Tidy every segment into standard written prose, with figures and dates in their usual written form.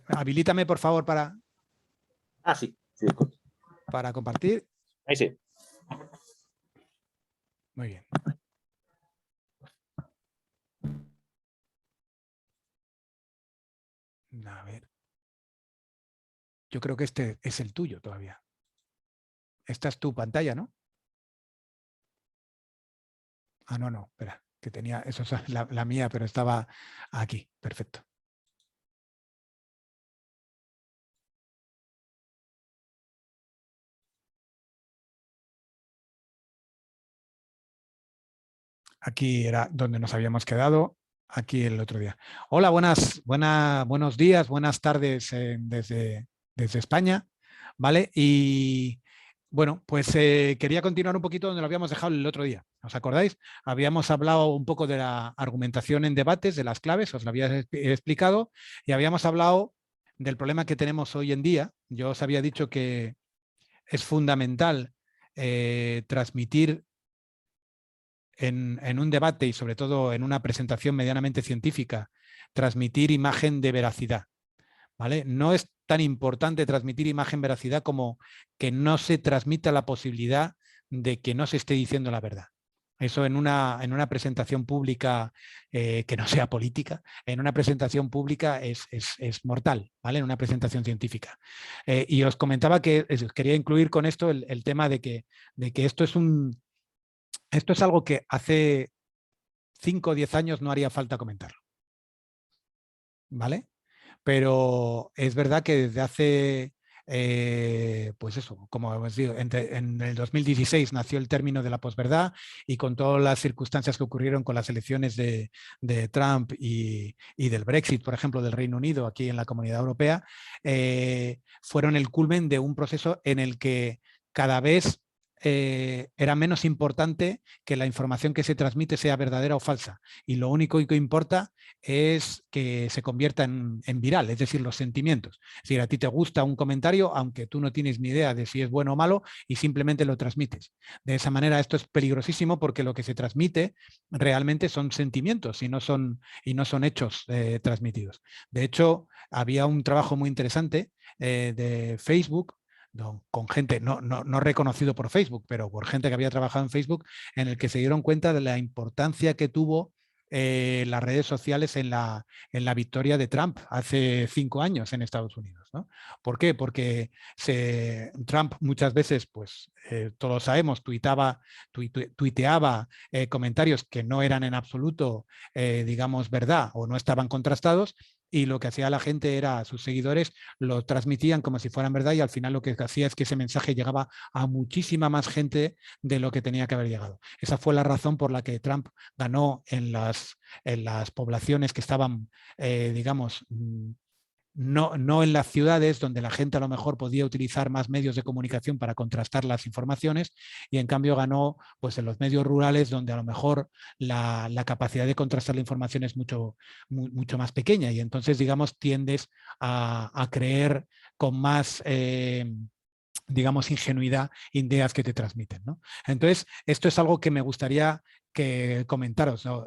Habilítame, por favor, Sí, sí, disculpe. para compartir. Ahí sí. Muy bien. A ver. Yo creo que este es el tuyo todavía. Esta es tu pantalla, ¿no? Ah, no, espera, que tenía, eso es la mía, pero estaba aquí. Perfecto. Aquí era donde nos habíamos quedado, aquí el otro día. Hola, buenos días, buenas tardes desde España, ¿vale? Y bueno, pues quería continuar un poquito donde lo habíamos dejado el otro día. ¿Os acordáis? Habíamos hablado un poco de la argumentación en debates, de las claves, os lo había explicado, y habíamos hablado del problema que tenemos hoy en día. Yo os había dicho que es fundamental transmitir en un debate y sobre todo en una presentación medianamente científica, transmitir imagen de veracidad, ¿vale? No es tan importante transmitir imagen veracidad como que no se transmita la posibilidad de que no se esté diciendo la verdad. Eso en una presentación pública que no sea política, en una presentación pública es mortal, ¿vale? En una presentación científica. Y os comentaba que quería incluir con esto el tema de que esto es algo que hace 5 o 10 años no haría falta comentarlo, ¿vale? Pero es verdad que desde hace, pues eso, como os digo, en el 2016 nació el término de la posverdad y con todas las circunstancias que ocurrieron con las elecciones de Trump y del Brexit, por ejemplo, del Reino Unido aquí en la Comunidad Europea, fueron el culmen de un proceso en el que cada vez era menos importante que la información que se transmite sea verdadera o falsa. Y lo único que importa es que se convierta en viral, es decir, los sentimientos. Es decir, a ti te gusta un comentario, aunque tú no tienes ni idea de si es bueno o malo, y simplemente lo transmites. De esa manera esto es peligrosísimo porque lo que se transmite realmente son sentimientos y no son hechos transmitidos. De hecho, había un trabajo muy interesante de Facebook, con gente no reconocido por Facebook, pero por gente que había trabajado en Facebook, en el que se dieron cuenta de la importancia que tuvo las redes sociales en la victoria de Trump hace 5 años en Estados Unidos, ¿no? ¿Por qué? Porque Trump muchas veces, pues todos sabemos, tuiteaba comentarios que no eran en absoluto, digamos, verdad o no estaban contrastados, y lo que hacía la gente era, sus seguidores lo transmitían como si fueran verdad, y al final lo que hacía es que ese mensaje llegaba a muchísima más gente de lo que tenía que haber llegado. Esa fue la razón por la que Trump ganó en las poblaciones que estaban, digamos, no en las ciudades, donde la gente a lo mejor podía utilizar más medios de comunicación para contrastar las informaciones, y en cambio ganó pues en los medios rurales, donde a lo mejor la capacidad de contrastar la información es mucho más pequeña, y entonces, digamos, tiendes a creer con más digamos, ingenuidad, ideas que te transmiten, ¿no? Entonces, esto es algo que me gustaría que comentaros, ¿no?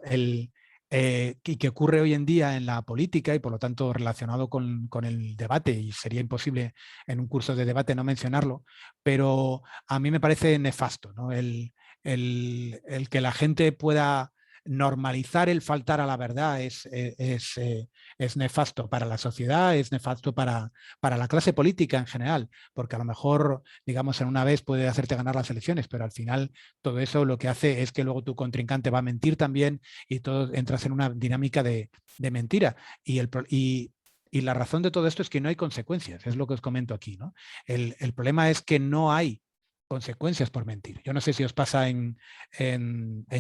Y que ocurre hoy en día en la política, y por lo tanto relacionado con el debate, y sería imposible en un curso de debate no mencionarlo, pero a mí me parece nefasto, ¿no? El que la gente pueda normalizar el faltar a la verdad es nefasto para la sociedad, es nefasto para la clase política en general, porque a lo mejor, digamos, en una vez puede hacerte ganar las elecciones, pero al final todo eso lo que hace es que luego tu contrincante va a mentir también, y todo entras en una dinámica de mentira. Y la razón de todo esto es que no hay consecuencias, es lo que os comento aquí, ¿no? El problema es que no hay consecuencias por mentir. Yo no sé si os pasa en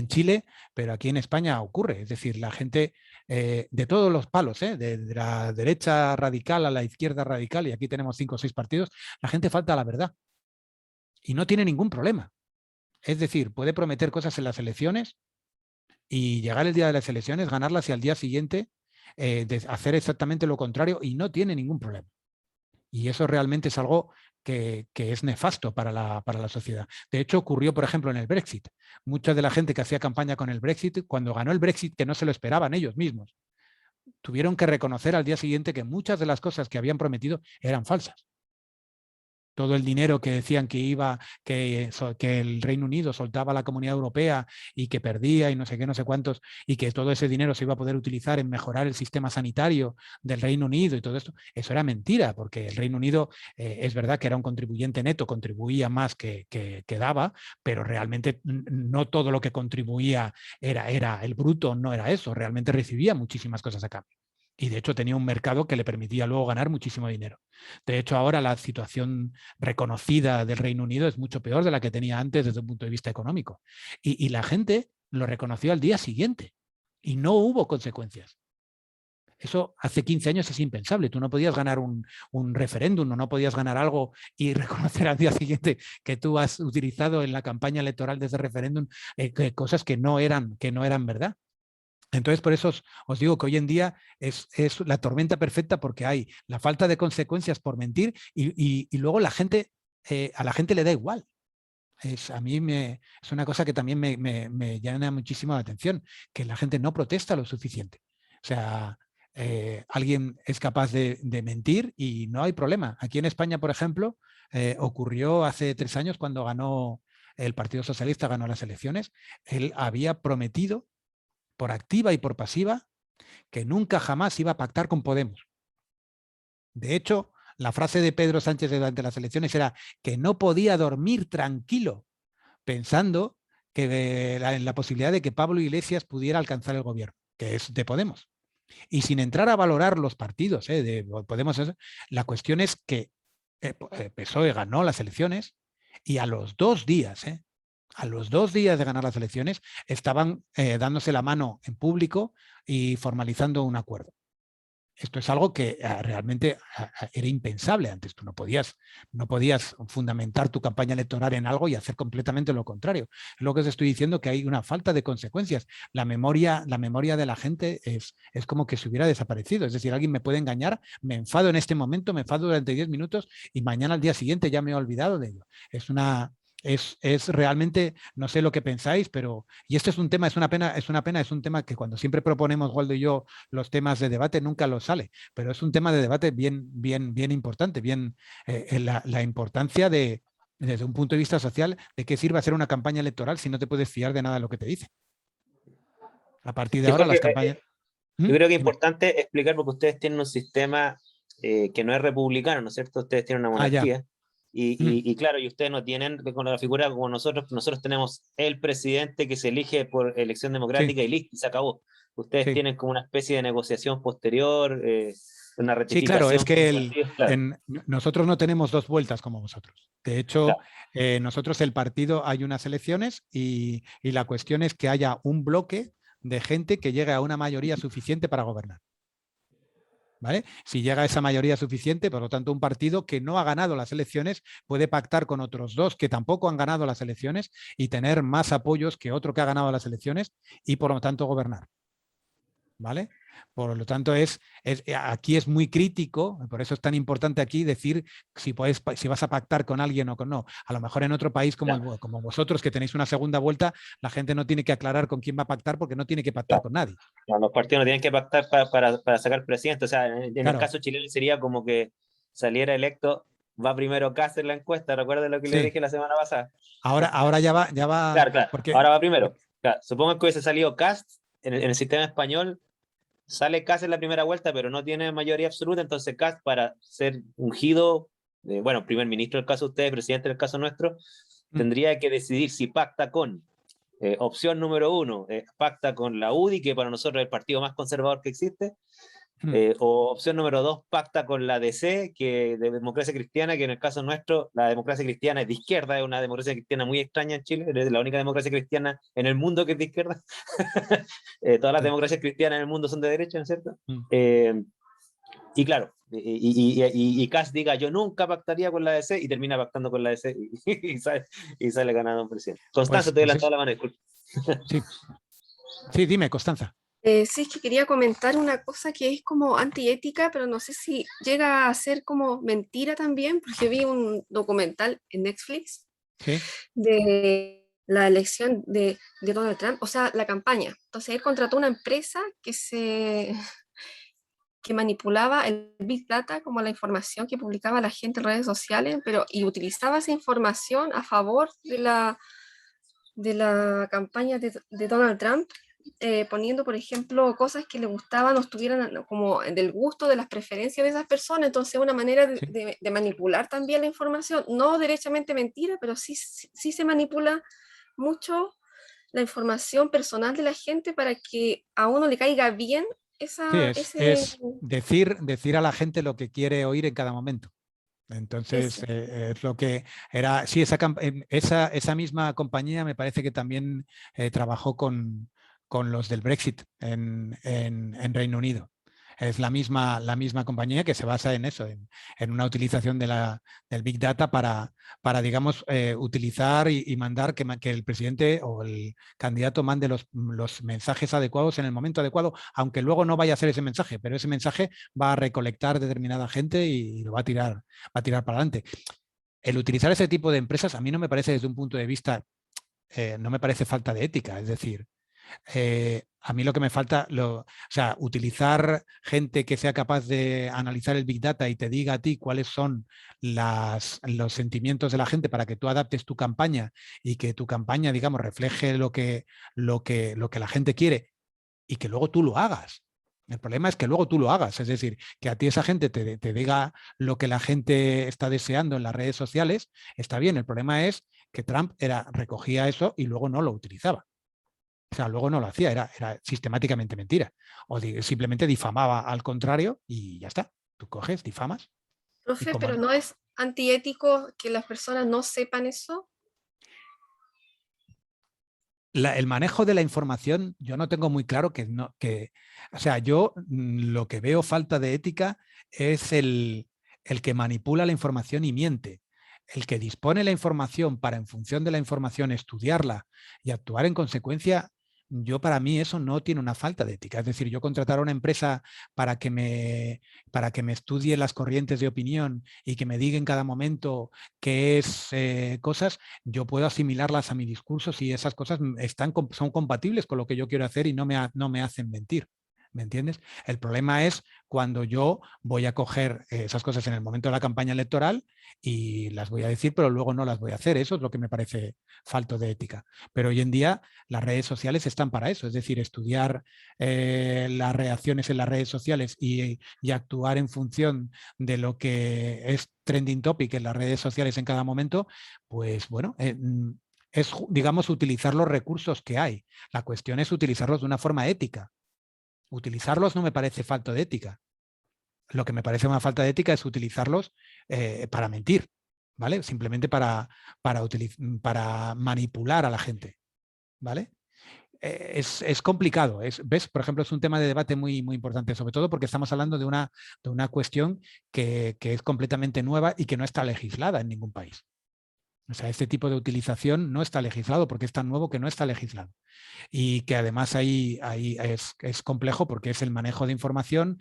Chile, pero aquí en España ocurre. Es decir, la gente de todos los palos, de la derecha radical a la izquierda radical, y aquí tenemos 5 o 6 partidos, la gente falta a la verdad y no tiene ningún problema. Es decir, puede prometer cosas en las elecciones y llegar el día de las elecciones, ganarlas, y al día siguiente hacer exactamente lo contrario, y no tiene ningún problema. Y eso realmente es algo que es nefasto para la sociedad. De hecho, ocurrió, por ejemplo, en el Brexit. Mucha de la gente que hacía campaña con el Brexit, cuando ganó el Brexit, que no se lo esperaban ellos mismos, tuvieron que reconocer al día siguiente que muchas de las cosas que habían prometido eran falsas. Todo el dinero que decían que iba, que el Reino Unido soltaba a la Comunidad Europea y que perdía y no sé qué, no sé cuántos, y que todo ese dinero se iba a poder utilizar en mejorar el sistema sanitario del Reino Unido y todo esto, eso era mentira, porque el Reino Unido es verdad que era un contribuyente neto, contribuía más que daba, pero realmente no todo lo que contribuía era el bruto, no era eso, realmente recibía muchísimas cosas a cambio. Y de hecho tenía un mercado que le permitía luego ganar muchísimo dinero. De hecho, ahora la situación reconocida del Reino Unido es mucho peor de la que tenía antes desde un punto de vista económico. Y la gente lo reconoció al día siguiente y no hubo consecuencias. Eso hace 15 años es impensable. Tú no podías ganar un referéndum o no podías ganar algo y reconocer al día siguiente que tú has utilizado en la campaña electoral de ese referéndum cosas que no eran verdad. Entonces, por eso os digo que hoy en día es la tormenta perfecta, porque hay la falta de consecuencias por mentir y luego a la gente le da igual. A mí es una cosa que también me llama muchísimo la atención, que la gente no protesta lo suficiente. O sea, alguien es capaz de mentir y no hay problema. Aquí en España, por ejemplo, ocurrió hace 3 años cuando ganó el Partido Socialista, ganó las elecciones. Él había prometido por activa y por pasiva, que nunca jamás iba a pactar con Podemos. De hecho, la frase de Pedro Sánchez durante las elecciones era que no podía dormir tranquilo pensando que en la posibilidad de que Pablo Iglesias pudiera alcanzar el gobierno, que es de Podemos. Y sin entrar a valorar los partidos de Podemos, la cuestión es que PSOE ganó las elecciones y a los 2 días, a los 2 días de ganar las elecciones, estaban dándose la mano en público y formalizando un acuerdo. Esto es algo que realmente era impensable antes. Tú no podías fundamentar tu campaña electoral en algo y hacer completamente lo contrario. Es lo que os estoy diciendo, que hay una falta de consecuencias. La memoria de la gente es como que se hubiera desaparecido. Es decir, alguien me puede engañar, me enfado en este momento, me enfado durante 10 minutos y mañana al día siguiente ya me he olvidado de ello. Es realmente, no sé lo que pensáis, pero, y este es un tema, es una pena, es un tema que cuando siempre proponemos, Waldo y yo, los temas de debate, nunca los sale, pero es un tema de debate bien importante, la importancia desde un punto de vista social, de qué sirve hacer una campaña electoral si no te puedes fiar de nada de lo que te dice. A partir de Yo ahora creo las que, campañas... yo creo que es Dime. importante explicar porque ustedes tienen un sistema que no es republicano, ¿no es cierto? Ustedes tienen una Ah, ya. monarquía. Y claro, y ustedes no tienen con la figura como nosotros tenemos el presidente que se elige por elección Sí, democrática y listo, y se acabó. Ustedes sí. tienen como una especie de negociación posterior, una Sí, claro, es ratificación con que los partidos, claro, nosotros no tenemos 2 vueltas como vosotros. De hecho, claro. nosotros el partido hay unas elecciones y la cuestión es que haya un bloque de gente que llegue a una mayoría suficiente para gobernar. ¿Vale? Si llega a esa mayoría suficiente, por lo tanto, un partido que no ha ganado las elecciones puede pactar con otros 2 que tampoco han ganado las elecciones y tener más apoyos que otro que ha ganado las elecciones y por lo tanto gobernar. ¿Vale? Por lo tanto, aquí es muy crítico, por eso es tan importante aquí decir si vas a pactar con alguien o con no. A lo mejor en otro país como vosotros, que tenéis una segunda vuelta, la gente no tiene que aclarar con quién va a pactar porque no tiene que pactar Claro. con nadie. No, los partidos no tienen que pactar para sacar presidente. O sea, en el Claro, caso chileno sería como que saliera electo, va primero Kast en la encuesta. ¿Recuerda lo que le sí. dije la semana pasada? Ahora ya va, Claro, claro. porque Ahora va primero. Claro, supongo que hubiese salido Kast en el sistema español. Sale Kast en la primera vuelta, pero no tiene mayoría absoluta. Entonces, Kast, para ser ungido, bueno, primer ministro en el caso de ustedes, presidente en el caso nuestro, tendría que decidir si pacta con opción número 1, pacta con la UDI, que para nosotros es el partido más conservador que existe, o opción número 2, pacta con la DC, que de democracia cristiana, que en el caso nuestro, la democracia cristiana es de izquierda, es una democracia cristiana muy extraña en Chile, es la única democracia cristiana en el mundo que es de izquierda. Todas las sí. democracias cristianas en el mundo son de derecha, ¿no es cierto? Y claro, y Kass diga, yo nunca pactaría con la DC, y termina pactando con la DC y sale ganando un presidente. Constanza, te he Pues adelantado la mano, disculpe. sí, sí, dime, Constanza. Sí, es que quería comentar una cosa que es como antiética, pero no sé si llega a ser como mentira también, porque vi un documental en Netflix Sí, de la elección de Donald Trump, o sea, la campaña. Entonces él contrató una empresa que manipulaba el Big Data como la información que publicaba la gente en redes sociales, y utilizaba esa información a favor de la campaña de Donald Trump, poniendo, por ejemplo, cosas que le gustaban o estuvieran como del gusto de las preferencias de esas personas. Entonces, una manera Sí. de manipular también la información, no derechamente mentira, pero sí se manipula mucho la información personal de la gente para que a uno le caiga bien Sí, ese... es decir a la gente lo que quiere oír en cada momento. Entonces, ese. es lo que era, sí, esa misma compañía me parece que también trabajó con los del Brexit en Reino Unido. Es la misma compañía que se basa en eso, en una utilización del Big Data para digamos, utilizar y mandar que el presidente o el candidato mande los mensajes adecuados en el momento adecuado, aunque luego no vaya a hacer ese mensaje, pero ese mensaje va a recolectar determinada gente y lo va a tirar para adelante. El utilizar ese tipo de empresas a mí no me parece desde un punto de vista, no me parece falta de ética, es decir, a mí lo que me falta, o sea, utilizar gente que sea capaz de analizar el Big Data y te diga a ti cuáles son los sentimientos de la gente para que tú adaptes tu campaña y que tu campaña, digamos, refleje lo que la gente quiere y que luego tú lo hagas. El problema es que luego tú lo hagas, es decir, que a ti esa gente te diga lo que la gente está deseando en las redes sociales, está bien. El problema es que Trump recogía eso y luego no lo utilizaba. O sea, luego no lo hacía, era sistemáticamente mentira. O simplemente difamaba al contrario y ya está. Tú coges, difamas y Profe, como pero ¿no es antiético que las personas no sepan eso? el manejo de la información, yo no tengo muy claro o sea, yo lo que veo falta de ética es el que manipula la información y miente. El que dispone la información para, en función de la información, estudiarla y actuar en consecuencia, para mí eso no tiene una falta de ética. Es decir, yo contratar a una empresa para que me estudie las corrientes de opinión y que me diga en cada momento qué es cosas, yo puedo asimilarlas a mi discurso si esas cosas son compatibles con lo que yo quiero hacer y no me hacen mentir. ¿Me entiendes? El problema es cuando yo voy a coger esas cosas en el momento de la campaña electoral y las voy a decir, pero luego no las voy a hacer. Eso es lo que me parece falto de ética. Pero hoy en día las redes sociales están para eso, es decir, estudiar las reacciones en las redes sociales y actuar en función de lo que es trending topic en las redes sociales en cada momento, pues bueno, es, digamos, utilizar los recursos que hay. La cuestión es utilizarlos de una forma ética. Utilizarlos no me parece falta de ética. Lo que me parece una falta de ética es utilizarlos para mentir, ¿vale? Simplemente para manipular a la gente, ¿vale? Es complicado. ¿Ves? Por ejemplo, es un tema de debate muy, muy importante, sobre todo porque estamos hablando de una cuestión que es completamente nueva y que no está legislada en ningún país. O sea, este tipo de utilización no está legislado porque es tan nuevo que no está legislado. Y que además ahí es complejo porque es el manejo de información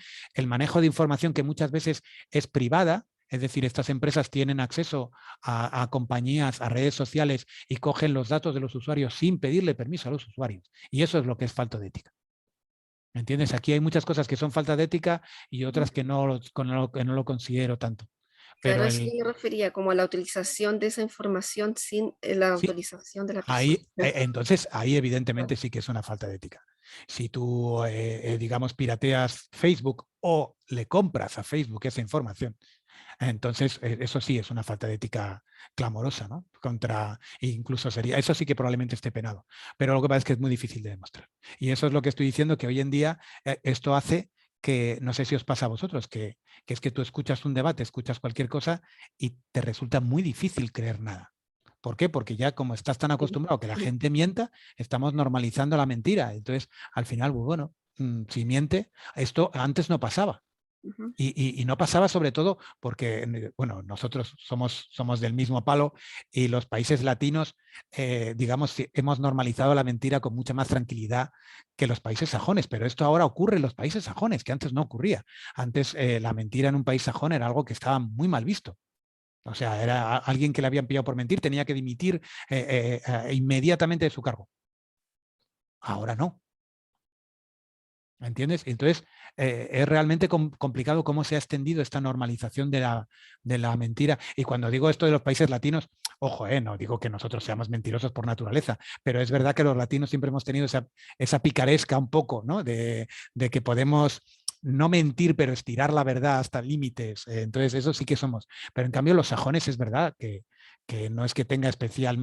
que muchas veces es privada. Es decir, estas empresas tienen acceso a compañías, a redes sociales y cogen los datos de los usuarios sin pedirle permiso a los usuarios. Y eso es lo que es falta de ética. ¿Me entiendes? Aquí hay muchas cosas que son falta de ética y otras que no lo considero tanto. Claro, Pero a eso yo me refería, como a la utilización de esa información sin la sí, autorización de la persona. entonces ahí evidentemente sí que es una falta de ética. Si tú, digamos, pirateas Facebook o le compras a Facebook esa información, entonces eso sí es una falta de ética clamorosa, ¿no? Incluso eso sí que probablemente esté penado. Pero lo que pasa es que es muy difícil de demostrar. Y eso es lo que estoy diciendo, que hoy en día esto hace que, no sé si os pasa a vosotros, que es que tú escuchas un debate, escuchas cualquier cosa y te resulta muy difícil creer nada. ¿Por qué? Porque ya como estás tan acostumbrado a que la gente mienta, estamos normalizando la mentira. Entonces, al final, pues bueno, si miente, esto antes no pasaba. Ujú. Y no pasaba sobre todo porque, bueno, nosotros somos del mismo palo y los países latinos, digamos, hemos normalizado la mentira con mucha más tranquilidad que los países sajones, pero esto ahora ocurre en los países sajones, que antes no ocurría. Antes la mentira en un país sajón era algo que estaba muy mal visto. O sea, era alguien que le habían pillado por mentir, tenía que dimitir inmediatamente de su cargo. Ahora no. ¿Entiendes? Entonces, es realmente complicado cómo se ha extendido esta normalización de la mentira. Y cuando digo esto de los países latinos, ojo, no digo que nosotros seamos mentirosos por naturaleza, pero es verdad que los latinos siempre hemos tenido esa picaresca un poco, ¿no? De que podemos no mentir, pero estirar la verdad hasta límites. Entonces, eso sí que somos. Pero en cambio, los sajones es verdad que no es que tenga especial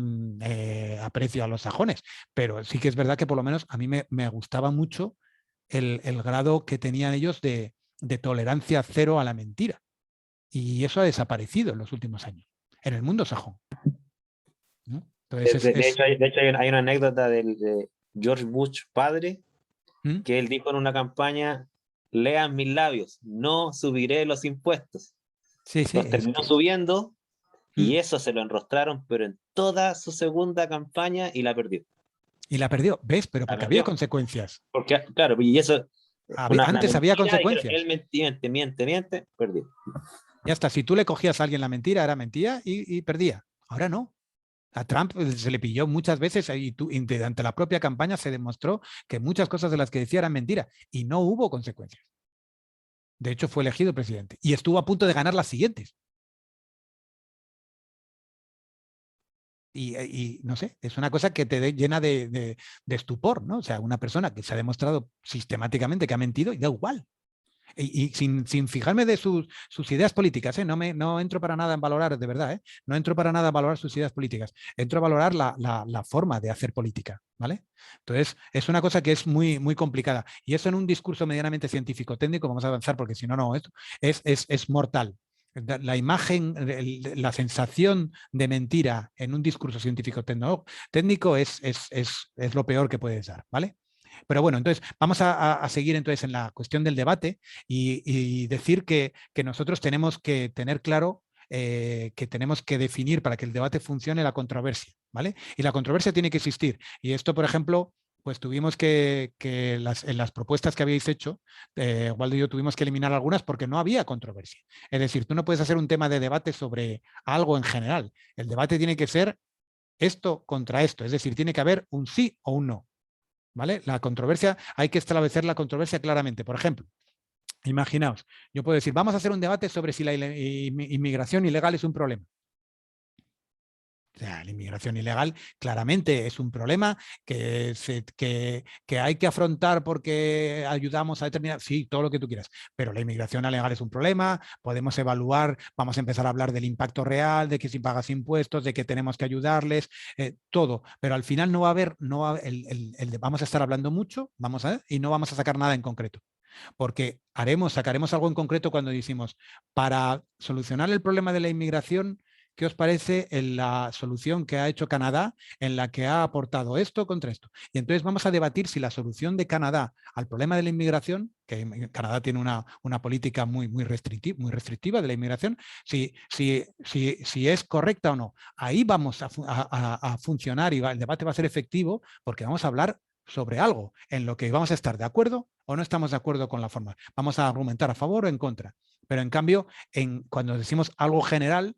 aprecio a los sajones, pero sí que es verdad que por lo menos a mí me gustaba mucho el grado que tenían ellos de tolerancia cero a la mentira. Y eso ha desaparecido en los últimos años, en el mundo sajón, ¿no? Entonces De hecho, hay una anécdota de George Bush padre, ¿Mm? que él dijo en una campaña: lean mis labios, no subiré los impuestos. Sí, sí, Los terminó subiendo y ¿Mm? eso se lo enrostraron, pero en toda su segunda campaña, y la perdió. Y la perdió, ¿ves? Pero La porque había perdió. consecuencias. Porque, claro, y eso, una Antes había mentira, dijeron, consecuencias. él miente, perdió. Y hasta si tú le cogías a alguien la mentira, era mentira y perdía. Ahora no. A Trump se le pilló muchas veces y ante la propia campaña se demostró que muchas cosas de las que decía eran mentira y no hubo consecuencias. De hecho, fue elegido presidente y estuvo a punto de ganar las siguientes. Y no sé, es una cosa que te llena de estupor, ¿no? O sea, una persona que se ha demostrado sistemáticamente que ha mentido y da igual. Y sin fijarme de sus ideas políticas, ¿eh? No entro para nada en valorar, de verdad, ¿eh? No entro para nada a valorar sus ideas políticas, entro a valorar la forma de hacer política, ¿vale? Entonces, es una cosa que es muy, muy complicada. Y eso en un discurso medianamente científico-técnico, vamos a avanzar porque si no, no, esto es mortal. La imagen, la sensación de mentira en un discurso científico-técnico es lo peor que puedes dar, ¿vale? Pero bueno, entonces vamos a seguir entonces en la cuestión del debate y decir que nosotros tenemos que tener claro que tenemos que definir para que el debate funcione la controversia, ¿vale? Y la controversia tiene que existir. Y esto, por ejemplo, pues tuvimos en las propuestas que habéis hecho, Waldo y yo tuvimos que eliminar algunas porque no había controversia. Es decir, tú no puedes hacer un tema de debate sobre algo en general. El debate tiene que ser esto contra esto, es decir, tiene que haber un sí o un no. ¿Vale? La controversia, hay que establecer la controversia claramente. Por ejemplo, imaginaos, yo puedo decir, vamos a hacer un debate sobre si la inmigración ilegal es un problema. O sea, la inmigración ilegal claramente es un problema que hay que afrontar porque ayudamos a determinar, sí, todo lo que tú quieras, pero la inmigración ilegal es un problema, podemos evaluar, vamos a empezar a hablar del impacto real, de que si pagas impuestos, de que tenemos que ayudarles, todo, pero al final no va a haber, vamos a estar hablando mucho, y no vamos a sacar nada en concreto. Porque sacaremos algo en concreto cuando decimos, para solucionar el problema de la inmigración, ¿qué os parece en la solución que ha hecho Canadá en la que ha aportado esto contra esto? Y entonces vamos a debatir si la solución de Canadá al problema de la inmigración, que Canadá tiene una política muy restrictiva de la inmigración, si es correcta o no. Ahí vamos a funcionar y el debate va a ser efectivo porque vamos a hablar sobre algo en lo que vamos a estar de acuerdo o no estamos de acuerdo con la forma. Vamos a argumentar a favor o en contra. Pero en cambio, cuando decimos algo general,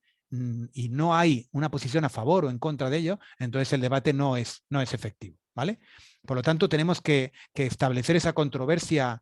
y no hay una posición a favor o en contra de ello, entonces el debate no es efectivo, ¿vale? Por lo tanto, tenemos que establecer esa controversia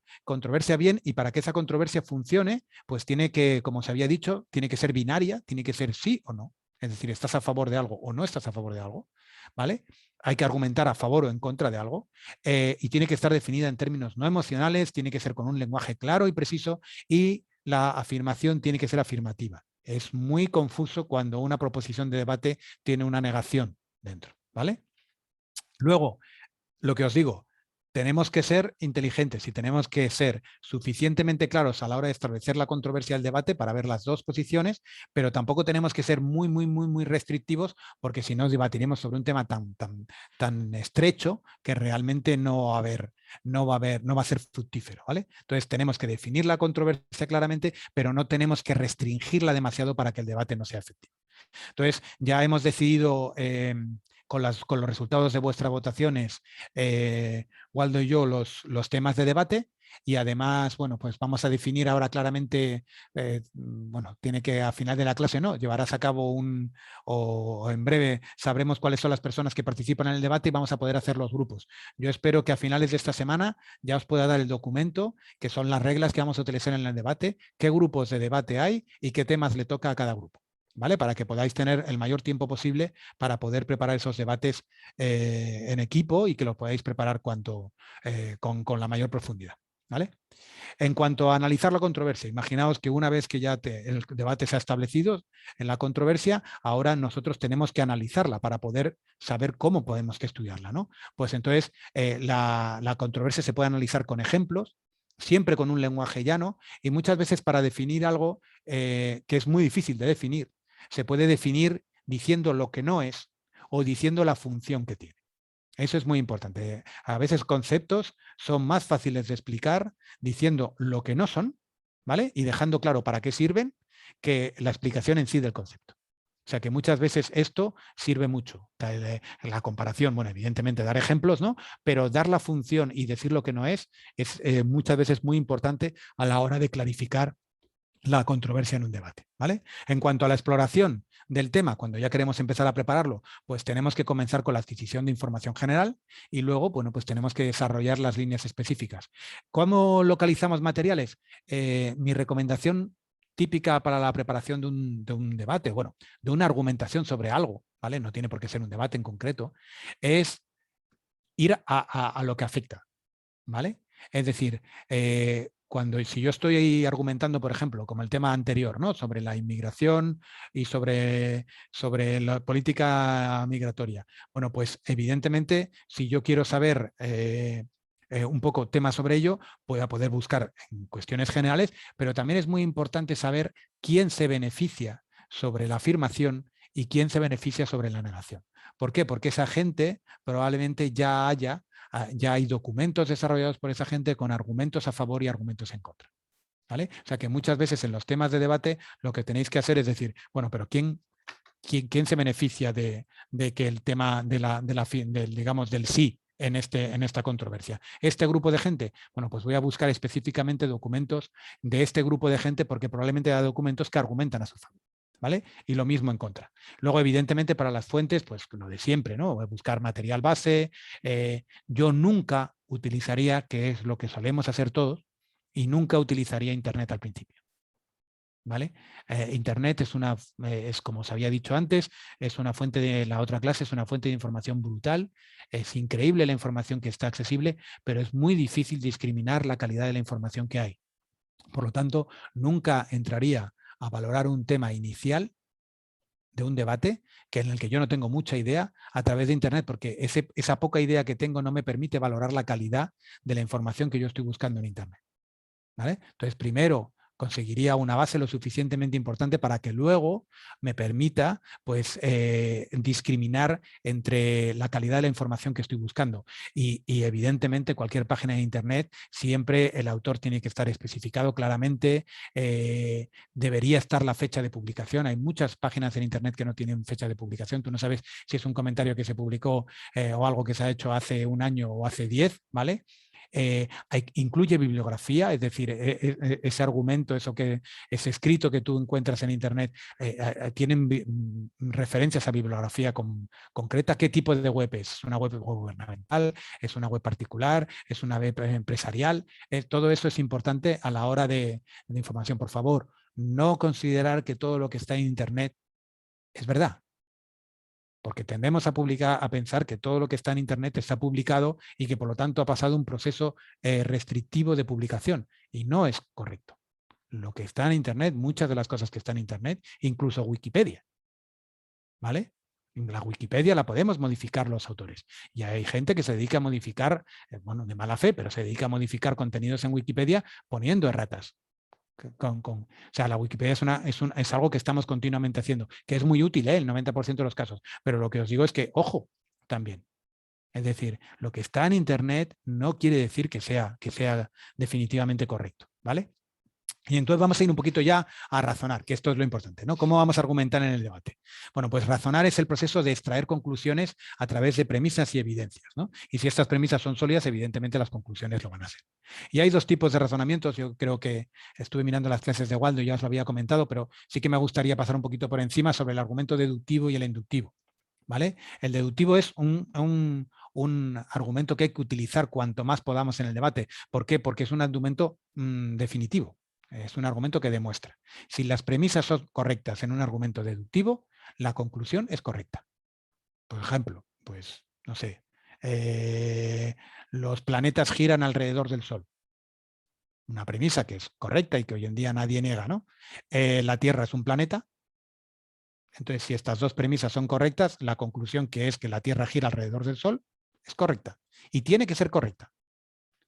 bien, y para que esa controversia funcione, pues tiene que, como se había dicho, tiene que ser binaria, tiene que ser sí o no. Es decir, estás a favor de algo o no estás a favor de algo, ¿vale? Hay que argumentar a favor o en contra de algo y tiene que estar definida en términos no emocionales, tiene que ser con un lenguaje claro y preciso y la afirmación tiene que ser afirmativa. Es muy confuso cuando una proposición de debate tiene una negación dentro, ¿vale? Luego, lo que os digo, tenemos que ser inteligentes y tenemos que ser suficientemente claros a la hora de establecer la controversia del debate para ver las dos posiciones, pero tampoco tenemos que ser muy restrictivos porque si no debatiremos sobre un tema tan estrecho que realmente no va a ser fructífero, ¿vale? Entonces tenemos que definir la controversia claramente, pero no tenemos que restringirla demasiado para que el debate no sea efectivo. Entonces ya hemos decidido con los resultados de vuestras votaciones, Waldo y yo, los temas de debate, y además, bueno, pues vamos a definir ahora claramente, bueno, tiene que a final de la clase, ¿no? Llevarás a cabo o en breve sabremos cuáles son las personas que participan en el debate y vamos a poder hacer los grupos. Yo espero que a finales de esta semana ya os pueda dar el documento, que son las reglas que vamos a utilizar en el debate, qué grupos de debate hay y qué temas le toca a cada grupo, ¿vale? Para que podáis tener el mayor tiempo posible para poder preparar esos debates en equipo y que lo podáis preparar con la mayor profundidad, ¿vale? En cuanto a analizar la controversia, imaginaos que una vez que ya el debate se ha establecido en la controversia, ahora nosotros tenemos que analizarla para poder saber cómo podemos que estudiarla, ¿no? Pues entonces la controversia se puede analizar con ejemplos, siempre con un lenguaje llano y muchas veces para definir algo que es muy difícil de definir, se puede definir diciendo lo que no es o diciendo la función que tiene. Eso es muy importante. A veces conceptos son más fáciles de explicar diciendo lo que no son, ¿vale? Y dejando claro para qué sirven que la explicación en sí del concepto. O sea que muchas veces esto sirve mucho. La comparación, bueno, evidentemente dar ejemplos, ¿no? Pero dar la función y decir lo que no es muchas veces muy importante a la hora de clarificar la controversia en un debate, ¿vale? En cuanto a la exploración del tema, cuando ya queremos empezar a prepararlo, pues tenemos que comenzar con la adquisición de información general y luego, bueno, pues tenemos que desarrollar las líneas específicas. ¿Cómo localizamos materiales? Mi recomendación típica para la preparación de un debate, bueno, de una argumentación sobre algo, ¿vale? No tiene por qué ser un debate en concreto, es ir a lo que afecta, ¿vale? Es decir, si yo estoy argumentando, por ejemplo, como el tema anterior, ¿no? Sobre la inmigración y sobre la política migratoria. Bueno, pues evidentemente, si yo quiero saber un poco temas sobre ello, voy a poder buscar en cuestiones generales, pero también es muy importante saber quién se beneficia sobre la afirmación y quién se beneficia sobre la negación. ¿Por qué? Porque esa gente probablemente ya hay documentos desarrollados por esa gente con argumentos a favor y argumentos en contra, ¿vale? O sea que muchas veces en los temas de debate lo que tenéis que hacer es decir, bueno, pero ¿quién se beneficia de que el tema digamos, del sí en esta controversia? ¿Este grupo de gente? Bueno, pues voy a buscar específicamente documentos de este grupo de gente porque probablemente hay documentos que argumentan a su favor, ¿vale? Y lo mismo en contra. Luego, evidentemente, para las fuentes, pues lo de siempre, ¿no? Buscar material base. Yo nunca utilizaría, que es lo que solemos hacer todos, y nunca utilizaría Internet al principio, ¿vale? Internet es como os había dicho antes, es una fuente de la otra clase, es una fuente de información brutal, es increíble la información que está accesible, pero es muy difícil discriminar la calidad de la información que hay. Por lo tanto, nunca entraría a valorar un tema inicial de un debate en el que yo no tengo mucha idea a través de Internet, porque esa poca idea que tengo no me permite valorar la calidad de la información que yo estoy buscando en Internet, ¿vale? Entonces, primero conseguiría una base lo suficientemente importante para que luego me permita pues, discriminar entre la calidad de la información que estoy buscando. Y evidentemente cualquier página de Internet siempre el autor tiene que estar especificado claramente, debería estar la fecha de publicación. Hay muchas páginas en Internet que no tienen fecha de publicación. Tú no sabes si es un comentario que se publicó o algo que se ha hecho hace un año o hace 10, ¿vale? Incluye bibliografía, es decir, ese argumento, ese escrito que tú encuentras en Internet, tienen referencias a bibliografía concreta. ¿Qué tipo de web es? ¿Es una web gubernamental? ¿Es una web particular? ¿Es una web empresarial? Todo eso es importante a la hora de información. Por favor, no considerar que todo lo que está en Internet es verdad. Porque tendemos a pensar que todo lo que está en Internet está publicado y que por lo tanto ha pasado un proceso restrictivo de publicación. Y no es correcto. Lo que está en Internet, muchas de las cosas que están en Internet, incluso Wikipedia, ¿vale? La Wikipedia la podemos modificar los autores. Y hay gente que se dedica a modificar, bueno, de mala fe, pero se dedica a modificar contenidos en Wikipedia poniendo erratas. O sea, la Wikipedia es algo que estamos continuamente haciendo, que es muy útil, el 90% de los casos, pero lo que os digo es que, ojo, también. Es decir, lo que está en Internet no quiere decir que sea definitivamente correcto, ¿vale? Y entonces vamos a ir un poquito ya a razonar, que esto es lo importante, ¿no? ¿Cómo vamos a argumentar en el debate? Bueno, pues razonar es el proceso de extraer conclusiones a través de premisas y evidencias, ¿no? Y si estas premisas son sólidas, evidentemente las conclusiones lo van a ser. Y hay dos tipos de razonamientos. Yo creo que estuve mirando las clases de Waldo y ya os lo había comentado, pero sí que me gustaría pasar un poquito por encima sobre el argumento deductivo y el inductivo, ¿vale? El deductivo es un argumento que hay que utilizar cuanto más podamos en el debate. ¿Por qué? Porque es un argumento definitivo. Es un argumento que demuestra. Si las premisas son correctas en un argumento deductivo, la conclusión es correcta. Por ejemplo, pues, no sé, los planetas giran alrededor del Sol. Una premisa que es correcta y que hoy en día nadie niega, ¿no? La Tierra es un planeta. Entonces, si estas dos premisas son correctas, la conclusión, que es que la Tierra gira alrededor del Sol, es correcta. Y tiene que ser correcta.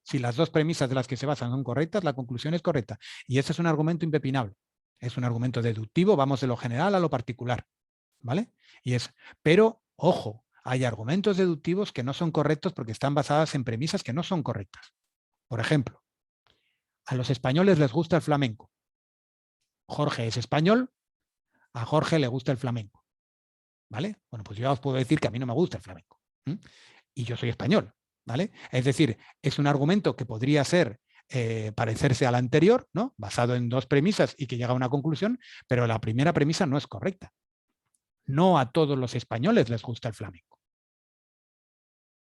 Si las dos premisas de las que se basan son correctas, la conclusión es correcta. Y ese es un argumento impepinable. Es un argumento deductivo, vamos de lo general a lo particular, ¿vale? Pero, ojo, hay argumentos deductivos que no son correctos porque están basados en premisas que no son correctas. Por ejemplo, a los españoles les gusta el flamenco. Jorge es español, a Jorge le gusta el flamenco, ¿vale? Bueno, pues yo os puedo decir que a mí no me gusta el flamenco. Y yo soy español, ¿vale? Es decir, es un argumento que podría ser parecerse al anterior, ¿no? Basado en dos premisas y que llega a una conclusión, pero la primera premisa no es correcta. No a todos los españoles les gusta el flamenco,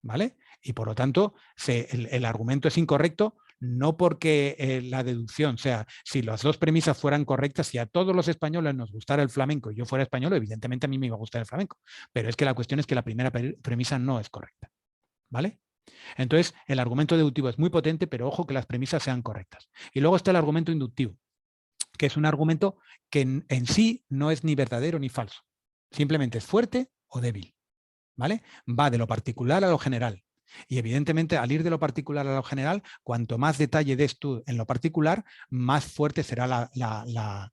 ¿vale? Y por lo tanto, el argumento es incorrecto, no porque la deducción, o sea, si las dos premisas fueran correctas, si a todos los españoles nos gustara el flamenco y yo fuera español, evidentemente a mí me iba a gustar el flamenco, pero es que la cuestión es que la primera premisa no es correcta, ¿vale? Entonces, el argumento deductivo es muy potente, pero ojo que las premisas sean correctas. Y luego está el argumento inductivo, que es un argumento que en sí no es ni verdadero ni falso. Simplemente es fuerte o débil, ¿vale? Va de lo particular a lo general. Y evidentemente, al ir de lo particular a lo general, cuanto más detalle des tú en lo particular, más fuerte será la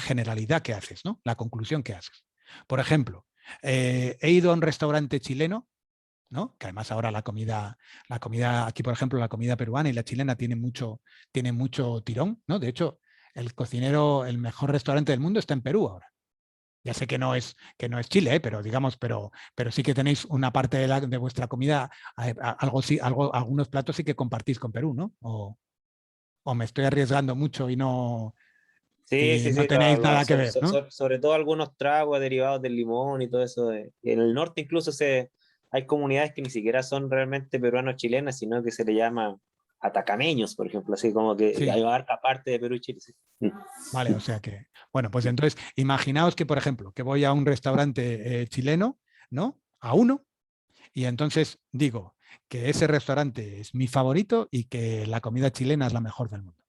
generalidad que haces, ¿no? La conclusión que haces. Por ejemplo, he ido a un restaurante chileno, ¿no? Que además ahora la comida aquí, por ejemplo, la comida peruana y la chilena tiene mucho tirón, ¿no? De hecho, el mejor restaurante del mundo está en Perú ahora. Ya sé que no es Chile, pero digamos, pero sí que tenéis una parte de vuestra comida, algunos platos sí que compartís con Perú, ¿no? O me estoy arriesgando mucho y no Sí, sí, sí, tenéis nada que ver, ¿no? sobre todo algunos tragos derivados del limón y todo eso. Y en el norte incluso hay comunidades que ni siquiera son realmente peruanos-chilenas, sino que se le llama atacameños, por ejemplo, así como que Sí. abarca parte de Perú y Chile. Sí. Vale, o sea que, bueno, pues entonces, imaginaos que, por ejemplo, que voy a un restaurante chileno, ¿no? A uno, y entonces digo que ese restaurante es mi favorito y que la comida chilena es la mejor del mundo.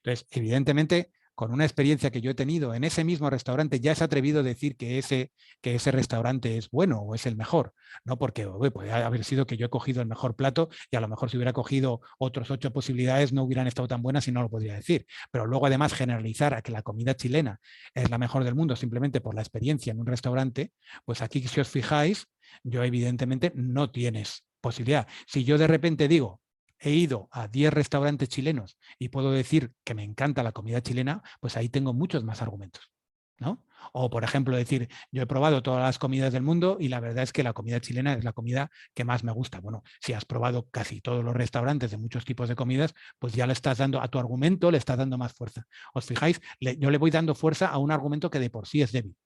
Entonces, evidentemente, con una experiencia que yo he tenido en ese mismo restaurante, ya es atrevido a decir que ese restaurante es bueno o es el mejor, ¿no? Porque puede haber sido que yo he cogido el mejor plato y a lo mejor si hubiera cogido otras 8 posibilidades no hubieran estado tan buenas y no lo podría decir. Pero luego además generalizar a que la comida chilena es la mejor del mundo simplemente por la experiencia en un restaurante, pues aquí si os fijáis, yo evidentemente no tienes posibilidad. Si yo de repente digo, he ido a 10 restaurantes chilenos y puedo decir que me encanta la comida chilena, pues ahí tengo muchos más argumentos, ¿no? O, por ejemplo, decir, yo he probado todas las comidas del mundo y la verdad es que la comida chilena es la comida que más me gusta. Bueno, si has probado casi todos los restaurantes de muchos tipos de comidas, pues ya le estás dando, a tu argumento le estás dando más fuerza. ¿Os fijáis? Yo le voy dando fuerza a un argumento que de por sí es débil.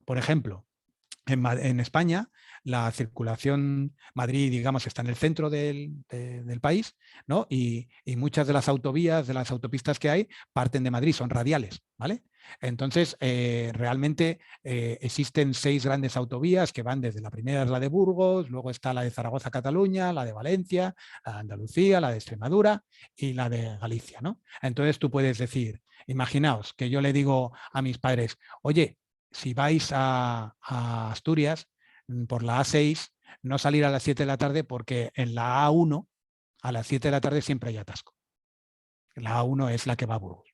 Por ejemplo, en España, la circulación, Madrid, digamos, está en el centro del país, ¿no? Y muchas de las autovías, de las autopistas que hay, parten de Madrid, son radiales, ¿vale? Entonces, realmente existen 6 grandes autovías que van desde la primera es la de Burgos, luego está la de Zaragoza-Cataluña, la de Valencia, la de Andalucía, la de Extremadura y la de Galicia, ¿no? Entonces tú puedes decir, imaginaos que yo le digo a mis padres, oye, si vais a Asturias por la A6, no salir a las 7 de la tarde porque en la A1 a las 7 de la tarde siempre hay atasco. La A1 es la que va a Burgos.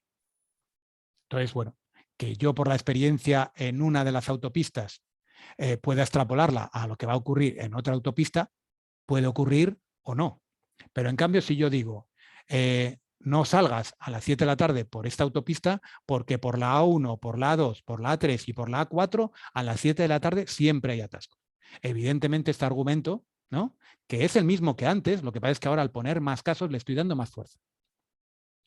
Entonces, bueno, que yo por la experiencia en una de las autopistas pueda extrapolarla a lo que va a ocurrir en otra autopista, puede ocurrir o no. Pero en cambio, si yo digo, no salgas a las 7 de la tarde por esta autopista, porque por la A1, por la A2, por la A3 y por la A4, a las 7 de la tarde siempre hay atasco. Evidentemente este argumento, ¿no?, que es el mismo que antes, lo que pasa es que ahora al poner más casos le estoy dando más fuerza.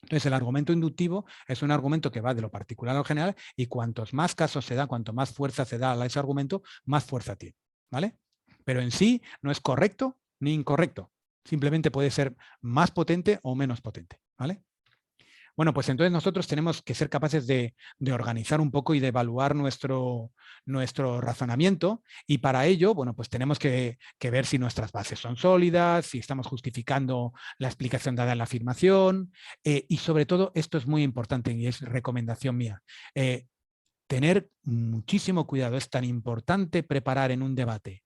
Entonces el argumento inductivo es un argumento que va de lo particular a lo general y cuantos más casos se da, cuanto más fuerza se da a ese argumento, más fuerza tiene, ¿vale? Pero en sí no es correcto ni incorrecto. Simplemente puede ser más potente o menos potente, ¿vale? Bueno, pues entonces nosotros tenemos que ser capaces de organizar un poco y de evaluar nuestro razonamiento, y para ello, bueno, pues tenemos que ver si nuestras bases son sólidas, si estamos justificando la explicación dada en la afirmación, y sobre todo, esto es muy importante y es recomendación mía, tener muchísimo cuidado. Es tan importante preparar en un debate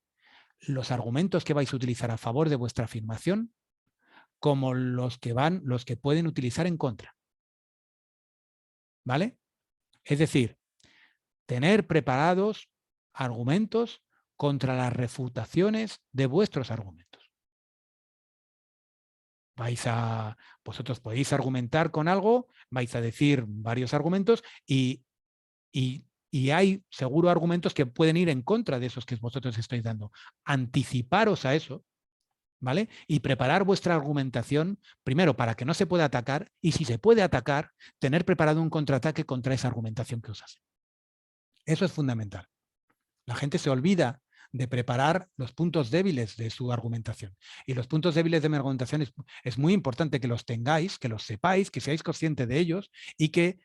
los argumentos que vais a utilizar a favor de vuestra afirmación como los que pueden utilizar en contra. ¿Vale? Es decir, tener preparados argumentos contra las refutaciones de vuestros argumentos. Vosotros podéis argumentar con algo, vais a decir varios argumentos y hay seguro argumentos que pueden ir en contra de esos que vosotros estáis dando. Anticiparos a eso, ¿vale? Y preparar vuestra argumentación, primero, para que no se pueda atacar, y si se puede atacar, tener preparado un contraataque contra esa argumentación que os hace. Eso es fundamental. La gente se olvida de preparar los puntos débiles de su argumentación. Y los puntos débiles de mi argumentación es muy importante que los tengáis, que los sepáis, que seáis conscientes de ellos y que